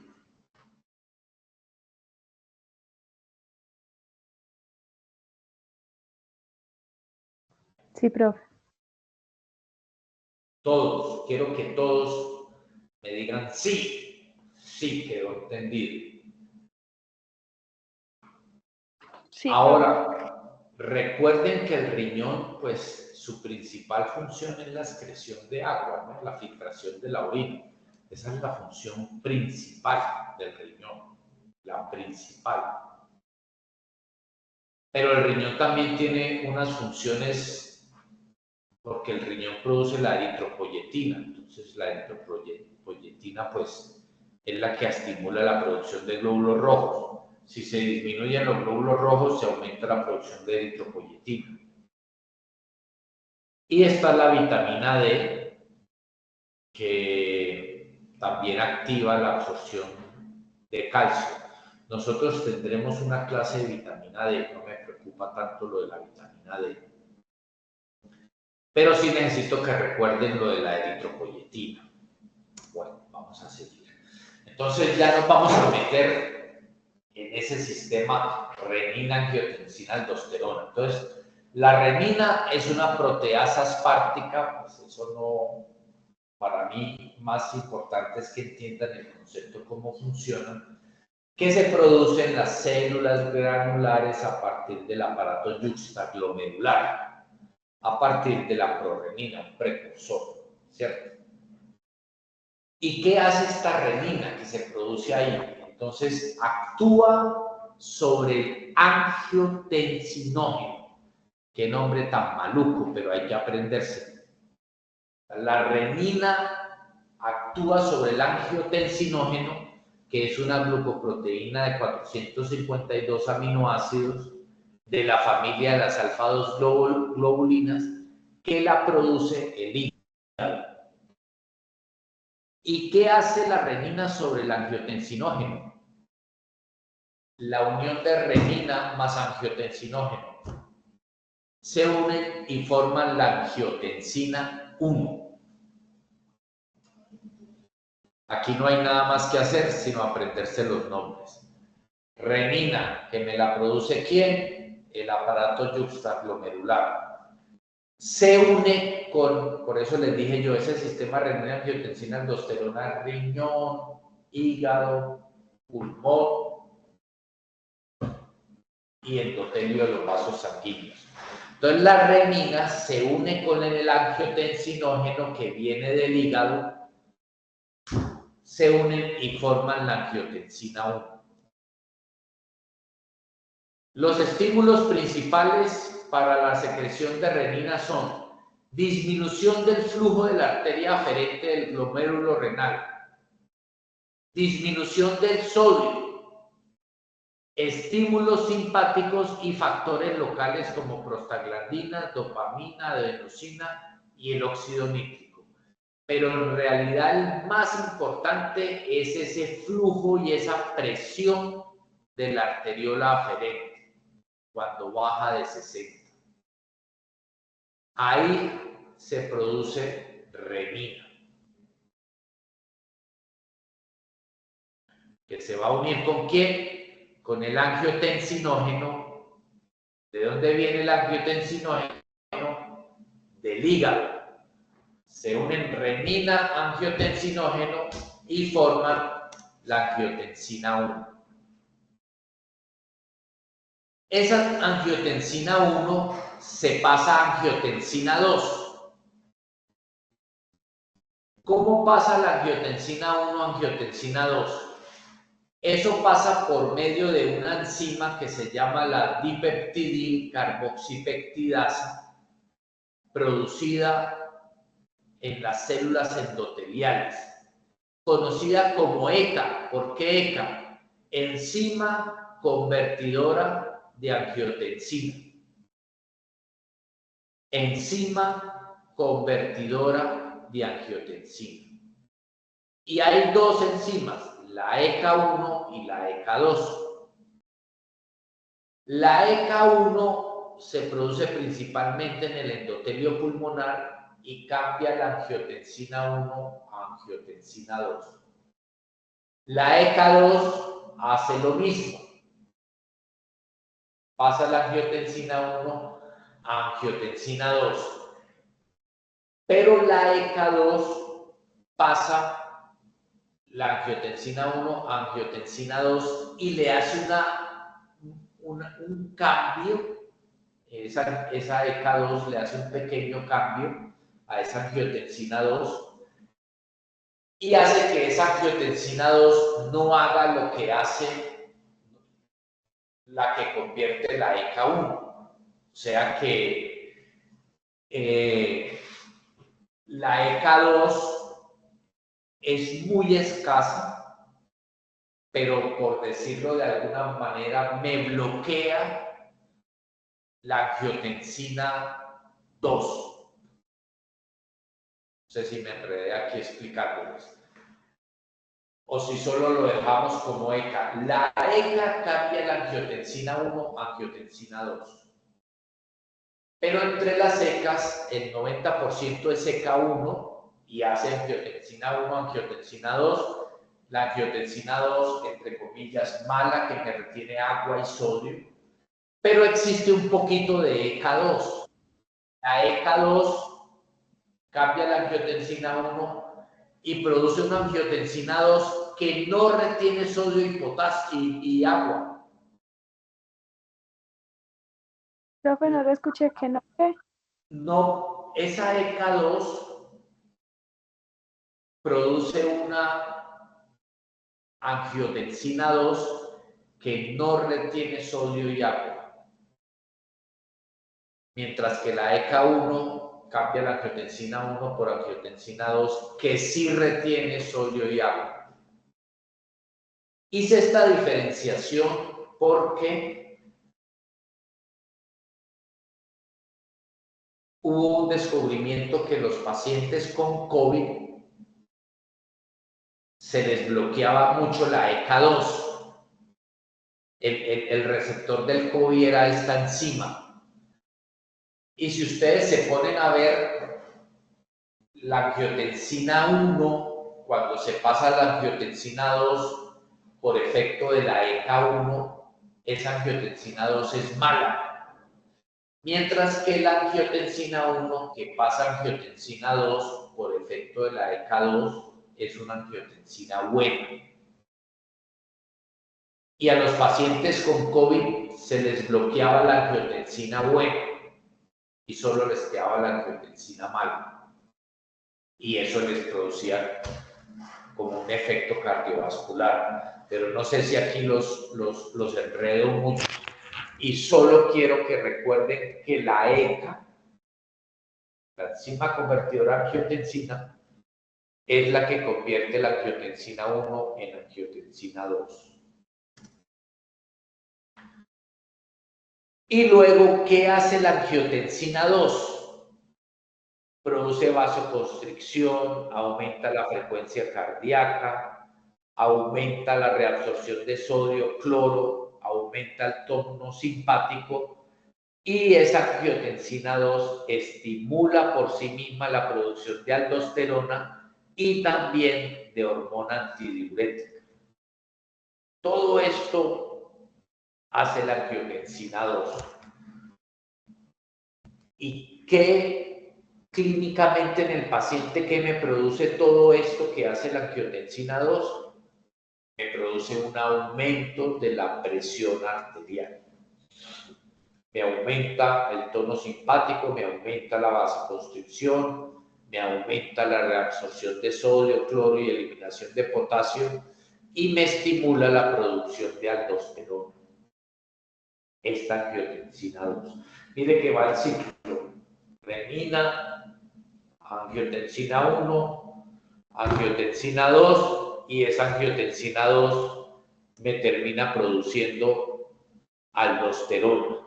Sí, profe. Todos, quiero que todos me digan sí, sí quedó entendido. Sí, Ahora, recuerden que el riñón, pues su principal función es la excreción de agua, ¿no? La filtración de la orina. Esa es la función principal del riñón, la principal. Pero el riñón también tiene unas funciones, porque el riñón produce la eritropoyetina. Entonces la eritropoyetina pues es la que estimula la producción de glóbulos rojos. Si se disminuyen los glóbulos rojos, se aumenta la producción de eritropoyetina. Y está la vitamina D, que también activa la absorción de calcio. Nosotros tendremos una clase de vitamina D, no me preocupa tanto lo de la vitamina D. Pero sí necesito que recuerden lo de la eritropoyetina. Bueno, vamos a seguir. Entonces ya nos vamos a meter en ese sistema renina, angiotensina, aldosterona. Entonces, la renina es una proteasa aspartica, pues eso no, para mí más importante es que entiendan el concepto, cómo funcionan, que se produce en las células granulares a partir del aparato yuxtaglomerular, a partir de la prorenina, un precursor, ¿cierto? ¿Y qué hace esta renina que se produce ahí? Entonces, actúa sobre el angiotensinógeno. Qué nombre tan maluco, pero hay que aprenderse. La renina actúa sobre el angiotensinógeno, que es una glucoproteína de 452 aminoácidos de la familia de las alfa-2 globulinas, que la produce el hígado. ¿Y qué hace la renina sobre el angiotensinógeno? La unión de renina más angiotensinógeno se unen y forman la angiotensina 1. Aquí no hay nada más que hacer sino aprenderse los nombres. Renina, que me la produce ¿quién? El aparato yuxtaglomerular. Se une con, por eso les dije yo, ese sistema renina, angiotensina, aldosterona, riñón, hígado, pulmón y endotelio de los vasos sanguíneos. Entonces la renina se une con el angiotensinógeno que viene del hígado, se unen y forman la angiotensina 1. Los estímulos principales para la secreción de renina son disminución del flujo de la arteria aferente del glomérulo renal, disminución del sodio, estímulos simpáticos y factores locales como prostaglandina, dopamina, adenosina y el óxido nítrico. pero en realidad el más importante es ese flujo y esa presión de la arteriola aferente cuando baja de 60. Ahí se produce renina, que se va a unir ¿con quién? Con el angiotensinógeno. ¿De dónde viene el angiotensinógeno? Del hígado. Se unen renina, angiotensinógeno y forman la angiotensina 1. Esa angiotensina 1 se pasa a angiotensina 2. ¿Cómo pasa la angiotensina 1 a angiotensina 2? Eso pasa por medio de una enzima que se llama la dipeptidil carboxipeptidasa, producida en las células endoteliales, conocida como ECA. ¿Por qué ECA? Enzima convertidora de angiotensina. Enzima convertidora de angiotensina. Y hay dos enzimas, la ECA1 y la ECA2. La ECA1 se produce principalmente en el endotelio pulmonar y cambia la angiotensina 1 a angiotensina 2. La ECA2 hace lo mismo. Pasa la angiotensina 1 a angiotensina 2. Pero la ECA2 pasa la angiotensina 1 a angiotensina 2 y le hace un cambio. Esa ECA2 le hace un pequeño cambio a esa angiotensina 2 y hace que esa angiotensina 2 no haga lo que hace la que convierte la ECA1. O sea que la ECA2 es muy escasa, pero por decirlo de alguna manera, me bloquea la angiotensina 2. No sé si me enredé aquí explicándoles. O si solo lo dejamos como ECA. La ECA cambia la angiotensina 1 a angiotensina 2. Pero entre las ECAs, el 90% es ECA1 y hace angiotensina 1, angiotensina 2. La angiotensina 2, entre comillas, mala, que me retiene agua y sodio. Pero existe un poquito de ECA2. La ECA2 cambia la angiotensina 1 y produce una angiotensina 2 que no retiene sodio y potasio y agua. Profe, no lo escuché, ¿qué no? ¿Qué? No, esa ECA2 produce una angiotensina 2 que no retiene sodio y agua. Mientras que la ECA1 cambia la angiotensina 1 por angiotensina 2 que sí retiene sodio y agua. Hice esta diferenciación porque hubo un descubrimiento que los pacientes con COVID se les bloqueaba mucho la ECA2. El receptor del COVID era esta enzima. Y si ustedes se ponen a ver la angiotensina 1, cuando se pasa a la angiotensina 2 por efecto de la ECA1, esa angiotensina 2 es mala. Mientras que la angiotensina 1, que pasa a angiotensina 2 por efecto de la ECA2, es una angiotensina buena. Y a los pacientes con COVID se les bloqueaba la angiotensina buena y solo les quedaba la angiotensina mala. Y eso les producía como un efecto cardiovascular. Pero no sé si aquí los enredo mucho. Y solo quiero que recuerden que la ECA, la enzima convertidora de angiotensina, es la que convierte la angiotensina 1 en angiotensina 2. Y luego, ¿qué hace la angiotensina 2? produce vasoconstricción, aumenta la frecuencia cardíaca, aumenta la reabsorción de sodio, cloro, aumenta el tono simpático y esa angiotensina 2 estimula por sí misma la producción de aldosterona y también de hormona antidiurética. Todo esto hace la angiotensina 2. ¿Y qué clínicamente en el paciente que me produce todo esto que hace la angiotensina 2? Me produce un aumento de la presión arterial. Me aumenta el tono simpático, me aumenta la vasoconstricción, me aumenta la reabsorción de sodio, cloro y eliminación de potasio y me estimula la producción de aldosterona. Esta angiotensina 2. Mire que va el ciclo. Renina, angiotensina 1, angiotensina 2 y esa angiotensina 2 me termina produciendo aldosterona.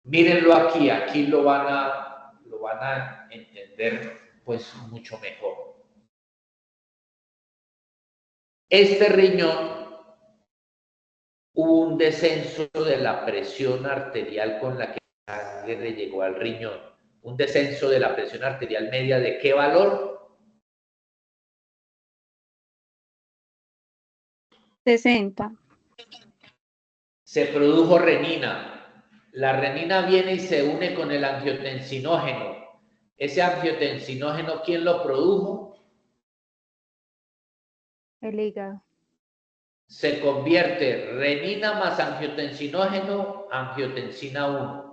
Mírenlo aquí, aquí lo van a entender pues mucho mejor. Este riñón hubo un descenso de la presión arterial con la que la sangre le llegó al riñón. Un descenso de la presión arterial media, ¿de qué valor? 60. Se produjo renina. La renina viene y se une con el angiotensinógeno. Ese angiotensinógeno, ¿quién lo produjo? El hígado. Se convierte renina más angiotensinógeno, angiotensina 1.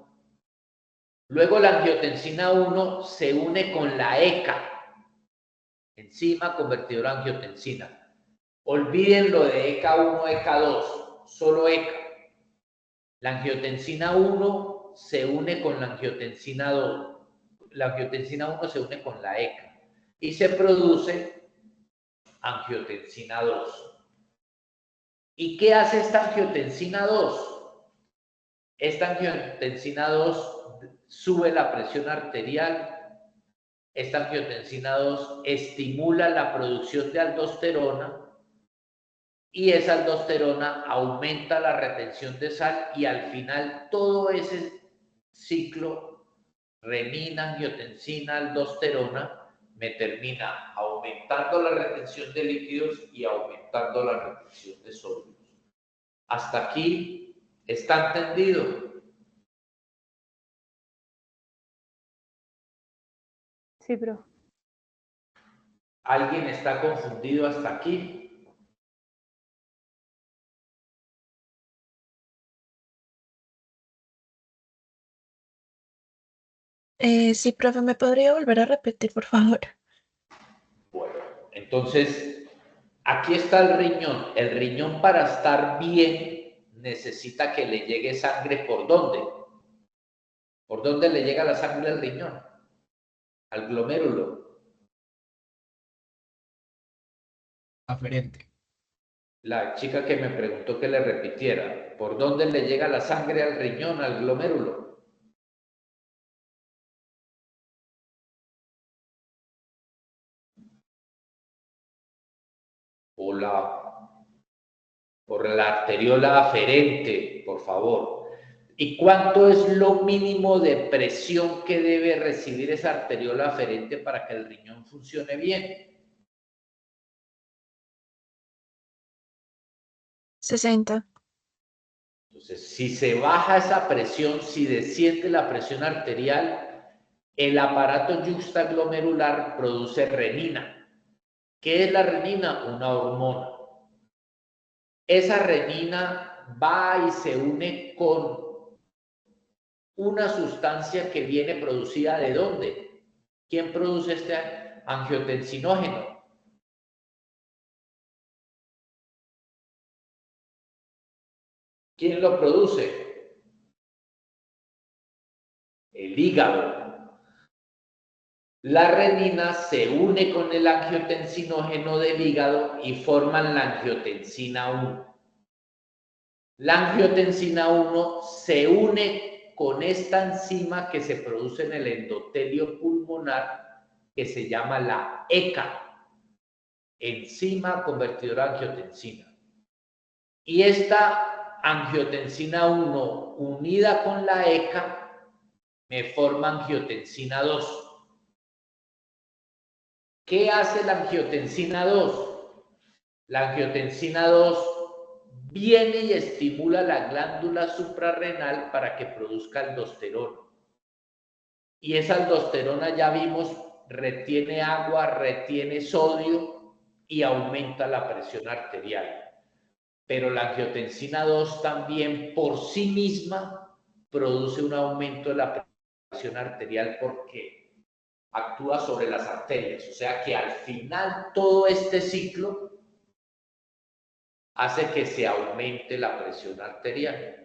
Luego la angiotensina 1 se une con la ECA, enzima convertidora a angiotensina. Olviden lo de ECA 1, ECA 2, solo ECA. La angiotensina 1 se une con la angiotensina 2. La angiotensina 1 se une con la ECA y se produce angiotensina 2. ¿Y qué hace esta angiotensina 2? Esta angiotensina 2 sube la presión arterial. Esta angiotensina 2 estimula la producción de aldosterona y esa aldosterona aumenta la retención de sal y al final todo ese ciclo renina, angiotensina, aldosterona me termina aumentando la retención de líquidos y aumentando la retención de sólidos. Hasta aquí está entendido. Sí, bro. ¿Alguien está confundido hasta aquí? Sí, profe, ¿me podría volver a repetir, por favor? Bueno, entonces, aquí está el riñón. El riñón para estar bien necesita que le llegue sangre ¿por dónde? ¿Por dónde le llega la sangre al riñón? Al glomérulo. Aferente. La chica que me preguntó que le repitiera, ¿por dónde le llega la sangre al riñón, al glomérulo? Por la arteriola aferente, por favor. ¿Y cuánto es lo mínimo de presión que debe recibir esa arteriola aferente para que el riñón funcione bien? 60. Entonces, si se baja esa presión, si desciende la presión arterial, el aparato yuxtaglomerular produce renina. ¿Qué es la renina? Una hormona. Esa renina va y se une con una sustancia que viene producida ¿de dónde? ¿Quién produce este angiotensinógeno? ¿Quién lo produce? El hígado. La renina se une con el angiotensinógeno del hígado y forman la angiotensina 1. La angiotensina 1 se une con esta enzima que se produce en el endotelio pulmonar que se llama la ECA, enzima convertidora de angiotensina. Y esta angiotensina 1 unida con la ECA me forma angiotensina 2. ¿Qué hace la angiotensina 2? La angiotensina 2 viene y estimula la glándula suprarrenal para que produzca aldosterona. Y esa aldosterona, ya vimos, retiene agua, retiene sodio y aumenta la presión arterial. Pero la angiotensina 2 también por sí misma produce un aumento de la presión arterial porque actúa sobre las arterias. O sea que al final todo este ciclo hace que se aumente la presión arterial.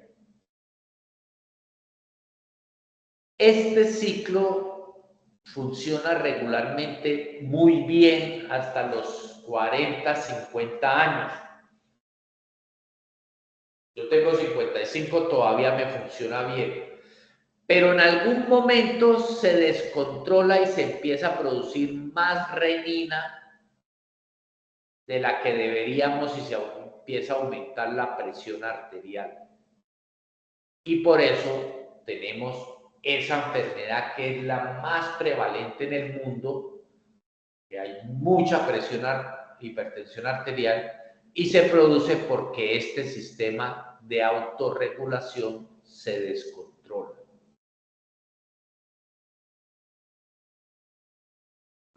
Este ciclo funciona regularmente muy bien hasta los 40, 50 años. Yo tengo 55, todavía me funciona bien. Pero en algún momento se descontrola y se empieza a producir más renina de la que deberíamos y se empieza a aumentar la presión arterial. Y por eso tenemos esa enfermedad que es la más prevalente en el mundo, que hay mucha presión, hipertensión arterial, y se produce porque este sistema de autorregulación se descontrola.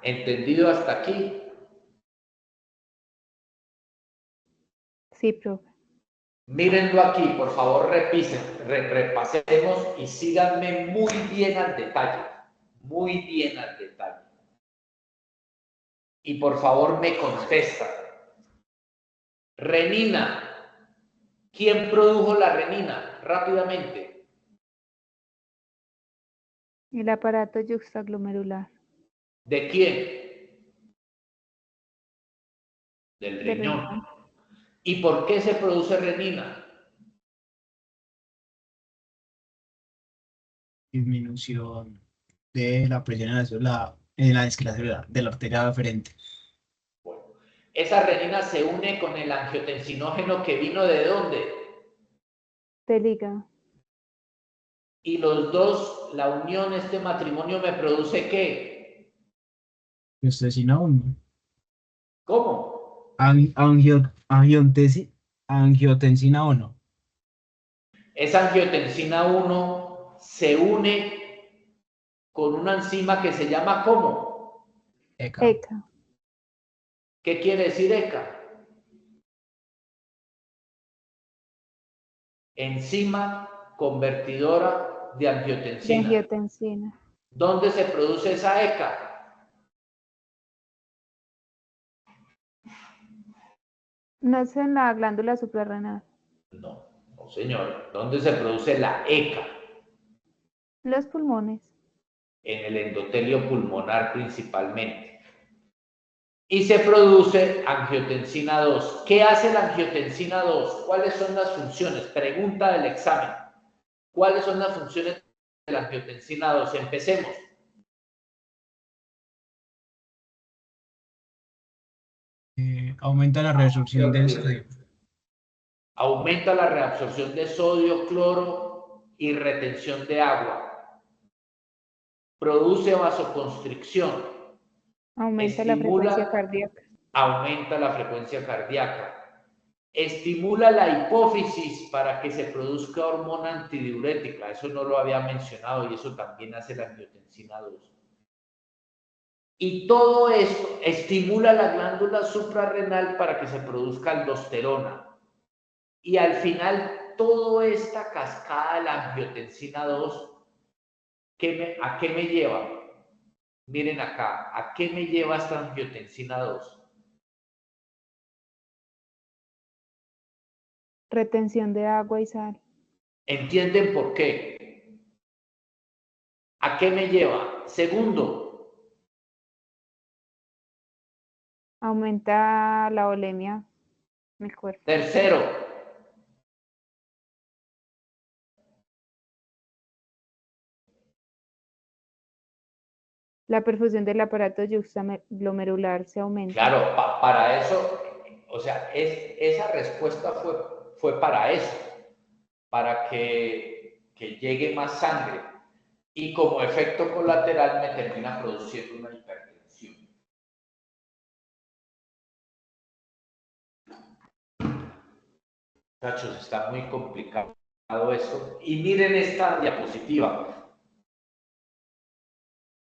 ¿Entendido hasta aquí? Sí, profe. Mírenlo aquí, por favor, repasemos y síganme muy bien al detalle, muy bien al detalle. Y por favor me contestan. Renina. ¿Quién produjo la renina? Rápidamente. El aparato yuxtaglomerular. ¿De quién? Del De riñón. riñón. ¿Y por qué se produce renina? Disminución de la presión en la esclatura de la arteria aferente. Bueno, esa renina se une con el angiotensinógeno que vino ¿de dónde? Del hígado. Y los dos, la unión, este matrimonio me produce ¿qué? Angiotensina 1. ¿Cómo? Angiotensina 1. Esa angiotensina 1 se une con una enzima que se llama ¿cómo? ECA. ECA. ¿Qué quiere decir ECA? Enzima convertidora de De angiotensina. angiotensina. ¿Dónde se produce esa ECA? No es en la glándula suprarrenal. No, no señor. ¿Dónde se produce la ECA? Los pulmones. En el endotelio pulmonar principalmente. Y se produce angiotensina 2. ¿Qué hace la angiotensina 2? ¿Cuáles son las funciones? Pregunta del examen. ¿Cuáles son las funciones de la angiotensina 2? Empecemos. Aumenta la reabsorción del sodio. Aumenta la reabsorción de sodio, cloro y retención de agua. Produce vasoconstricción. Aumenta la frecuencia Estimula, cardíaca. aumenta la frecuencia cardíaca. Estimula la hipófisis para que se produzca hormona antidiurética. Eso no lo había mencionado y eso también hace la angiotensina 2. Y todo esto estimula la glándula suprarrenal para que se produzca aldosterona. Y al final, toda esta cascada de la angiotensina 2, ¿a qué me lleva? Miren acá, ¿a qué me lleva esta angiotensina 2? Retención de agua y sal. ¿Entienden por qué? ¿A qué me lleva? Segundo, Aumenta la olemia en el cuerpo. tercero, La perfusión del aparato yuxtaglomerular se aumenta. Claro, para eso, o sea, esa respuesta fue para eso, para que llegue más sangre y como efecto colateral me termina produciendo una hipertensión. Muchachos, está muy complicado eso. Y miren esta diapositiva.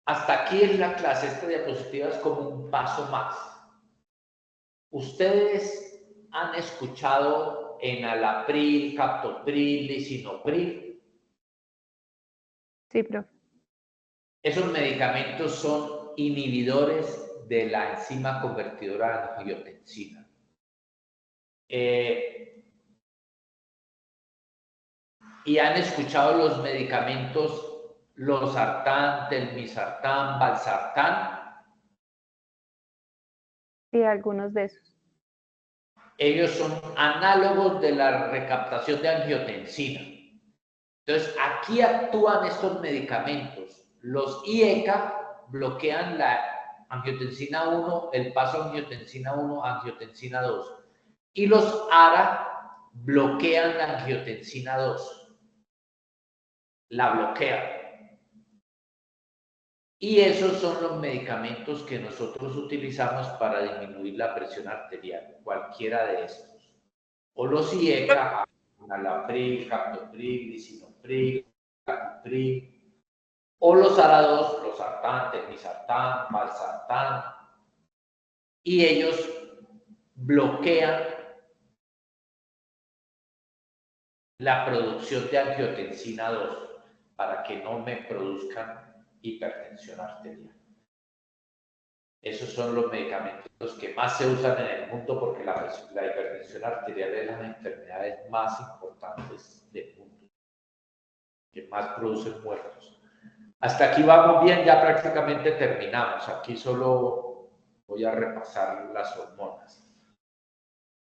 Hasta aquí es la clase, esta diapositiva es como un paso más. Ustedes han escuchado enalapril, captopril, lisinopril. Sí, profe. Esos medicamentos son inhibidores de la enzima convertidora de angiotensina. Y han escuchado los medicamentos losartán, telmisartán, valsartán. Sí, algunos de esos. Ellos son análogos de la recaptación de angiotensina. Entonces, aquí actúan estos medicamentos. Los IECA bloquean la angiotensina 1, el paso angiotensina 1, angiotensina 2. Y los ARA bloquean la angiotensina 2. La bloquean. Y esos son los medicamentos que nosotros utilizamos para disminuir la presión arterial, cualquiera de estos. O los IECA, enalapril, captopril, lisinopril, captopril, o los ARA2, losartán, telmisartán, valsartán, y ellos bloquean la producción de angiotensina 2 para que no me produzcan hipertensión arterial. Esos son los medicamentos que más se usan en el mundo porque la hipertensión arterial es una de las enfermedades más importantes del mundo, que más producen muertos. Hasta aquí vamos bien, ya prácticamente terminamos. Aquí solo voy a repasar las hormonas.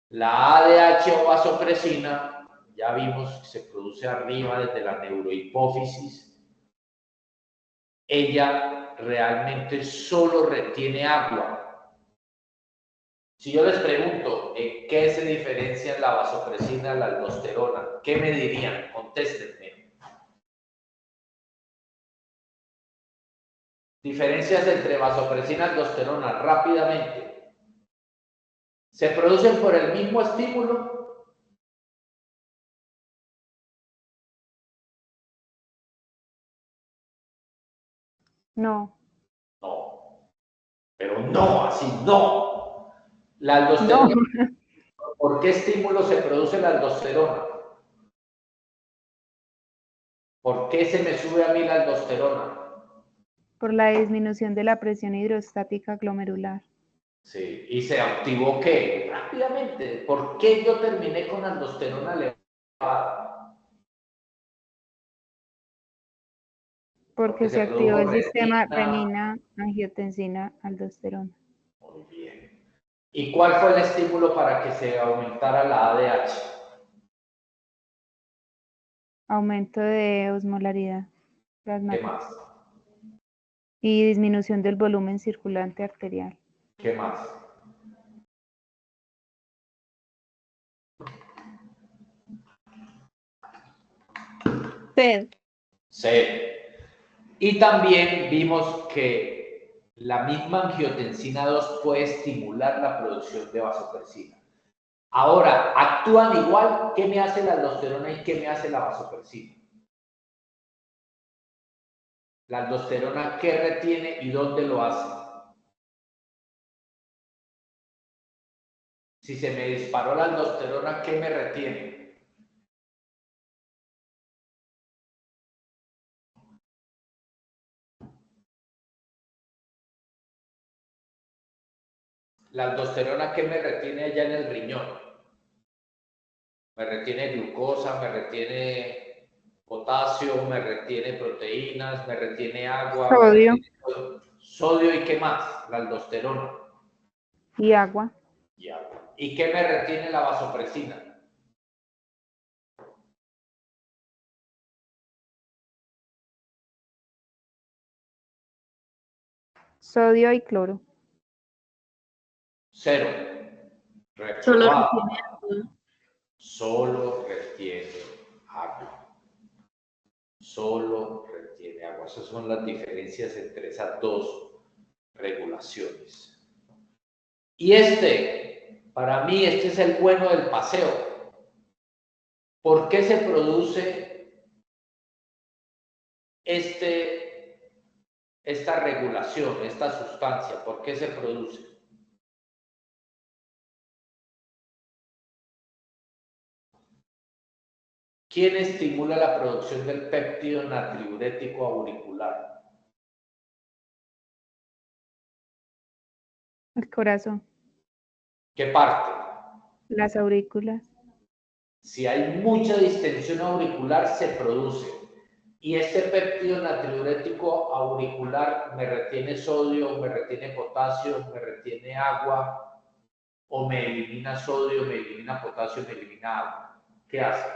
La ADH o vasopresina, ya vimos que se produce arriba desde la neurohipófisis. Ella realmente solo retiene agua. Si yo les pregunto en qué se diferencia la vasopresina y la aldosterona, ¿qué me dirían? Contéstenme. Diferencias entre vasopresina y aldosterona, rápidamente. ¿Se producen por el mismo estímulo? No. No. Pero no, así no. La aldosterona, No. ¿por qué estímulo se produce la aldosterona? ¿Por qué se me sube a mí la aldosterona? Por la disminución de la presión hidrostática glomerular. Sí, ¿y se activó qué? Rápidamente. ¿Por qué yo terminé con aldosterona elevada? Porque se activó produjo el sistema renina. renina-angiotensina-aldosterona. Muy bien. ¿Y cuál fue el estímulo para que se aumentara la ADH? Aumento de osmolaridad ¿Qué plasmática. más? Y disminución del volumen circulante arterial. ¿Qué más? Sed. Sí. Y también vimos que la misma angiotensina 2 puede estimular la producción de vasopresina. Ahora, actúan igual. ¿Qué me hace la aldosterona y qué me hace la vasopresina? La aldosterona, ¿qué retiene y dónde lo hace? Si se me disparó la aldosterona, ¿qué me retiene? La aldosterona, ¿qué me retiene allá en el riñón? Me retiene glucosa, me retiene potasio, me retiene proteínas, me retiene agua, me Sodio. retiene sodio y ¿qué más? La aldosterona. Y agua. Y agua. ¿Y qué me retiene la vasopresina? Sodio y cloro. 0. Solo Reprobado. retiene agua. Solo retiene agua. Solo retiene agua. Esas son las diferencias entre esas dos regulaciones. Y para mí, este es el bueno del paseo. ¿Por qué se produce esta regulación, esta sustancia? ¿Por qué se produce? ¿Quién estimula la producción del péptido natriurético auricular? El corazón. ¿Qué parte? Las aurículas. Si hay mucha distensión auricular, se produce. Y este péptido natriurético auricular me retiene sodio, me retiene potasio, me retiene agua, o me elimina sodio, me elimina potasio, me elimina agua. ¿Qué hace?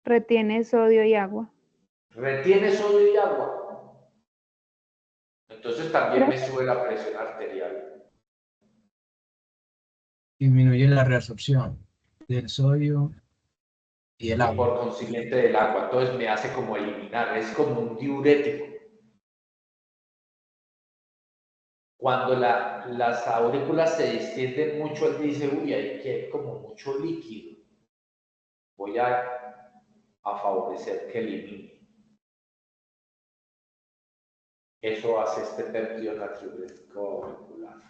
Retiene sodio y agua. Retiene sodio y agua. Entonces también me sube la presión arterial. Disminuye la reabsorción del sodio y el Y agua. por consiguiente del agua. Entonces me hace como eliminar, es como un diurético. Cuando las aurículas se distienden mucho, él dice, uy, aquí hay como mucho líquido. Voy a favorecer que elimine. Eso hace este péptido natriurético auricular.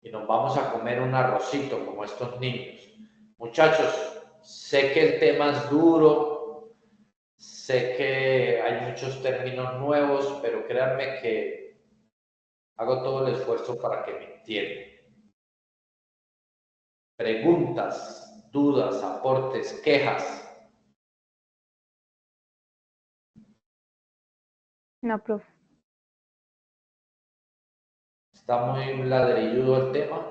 Y nos vamos a comer un arrocito como estos niños. Muchachos, sé que el tema es duro, sé que hay muchos términos nuevos, pero créanme que hago todo el esfuerzo para que me entiendan. Preguntas, dudas, aportes, quejas. No, profe. ¿Está muy ladrilludo el tema?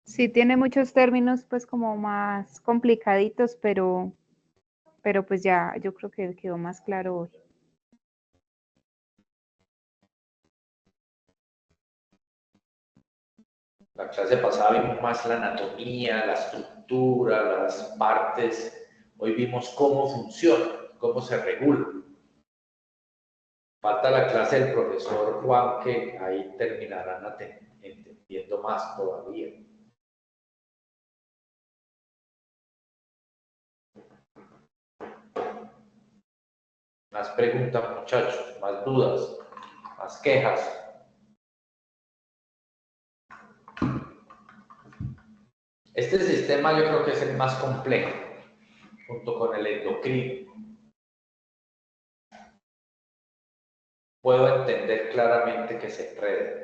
Sí tiene muchos términos pues como más complicaditos, pero pues ya yo creo que quedó más claro hoy. La clase pasada vimos más la anatomía, la estructura, las partes. Hoy vimos cómo funciona, cómo se regula. Falta la clase del profesor Juan, que ahí terminarán entendiendo más todavía. Más preguntas, muchachos, más dudas, más quejas. Este sistema yo creo que es el más complejo, junto con el endocrino. Puedo entender claramente que se enreda.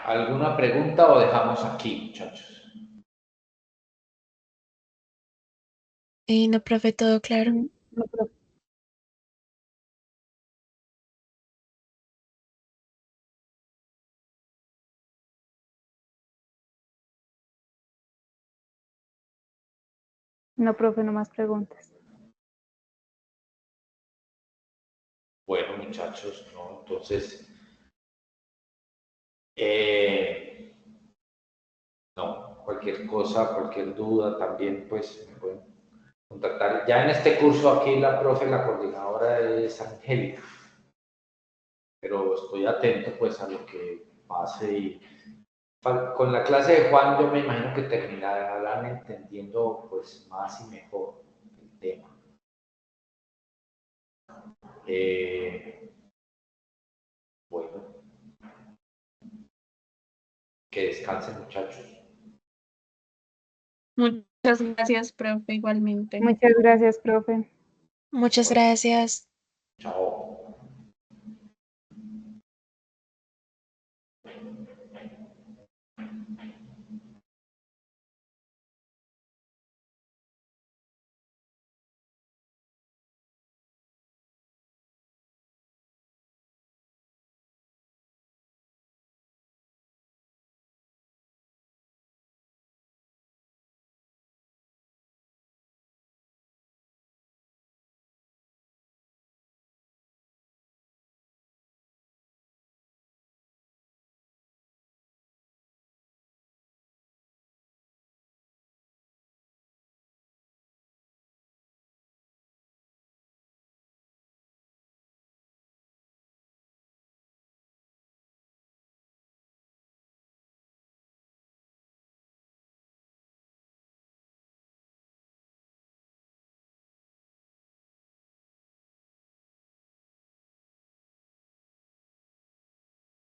¿Alguna pregunta o dejamos aquí, muchachos? No, profe, todo claro. No, profe. No, profe, no más preguntas. Bueno, muchachos, ¿no? Entonces, no, cualquier cosa, cualquier duda también, pues, me pueden contactar. Ya en este curso aquí la profe, la coordinadora es Angélica, pero estoy atento, pues, a lo que pase y con la clase de Juan yo me imagino que terminarán entendiendo, pues, más y mejor el tema. Bueno, que descansen, muchachos. Muchas gracias, profe, igualmente. Muchas gracias, profe. Muchas gracias.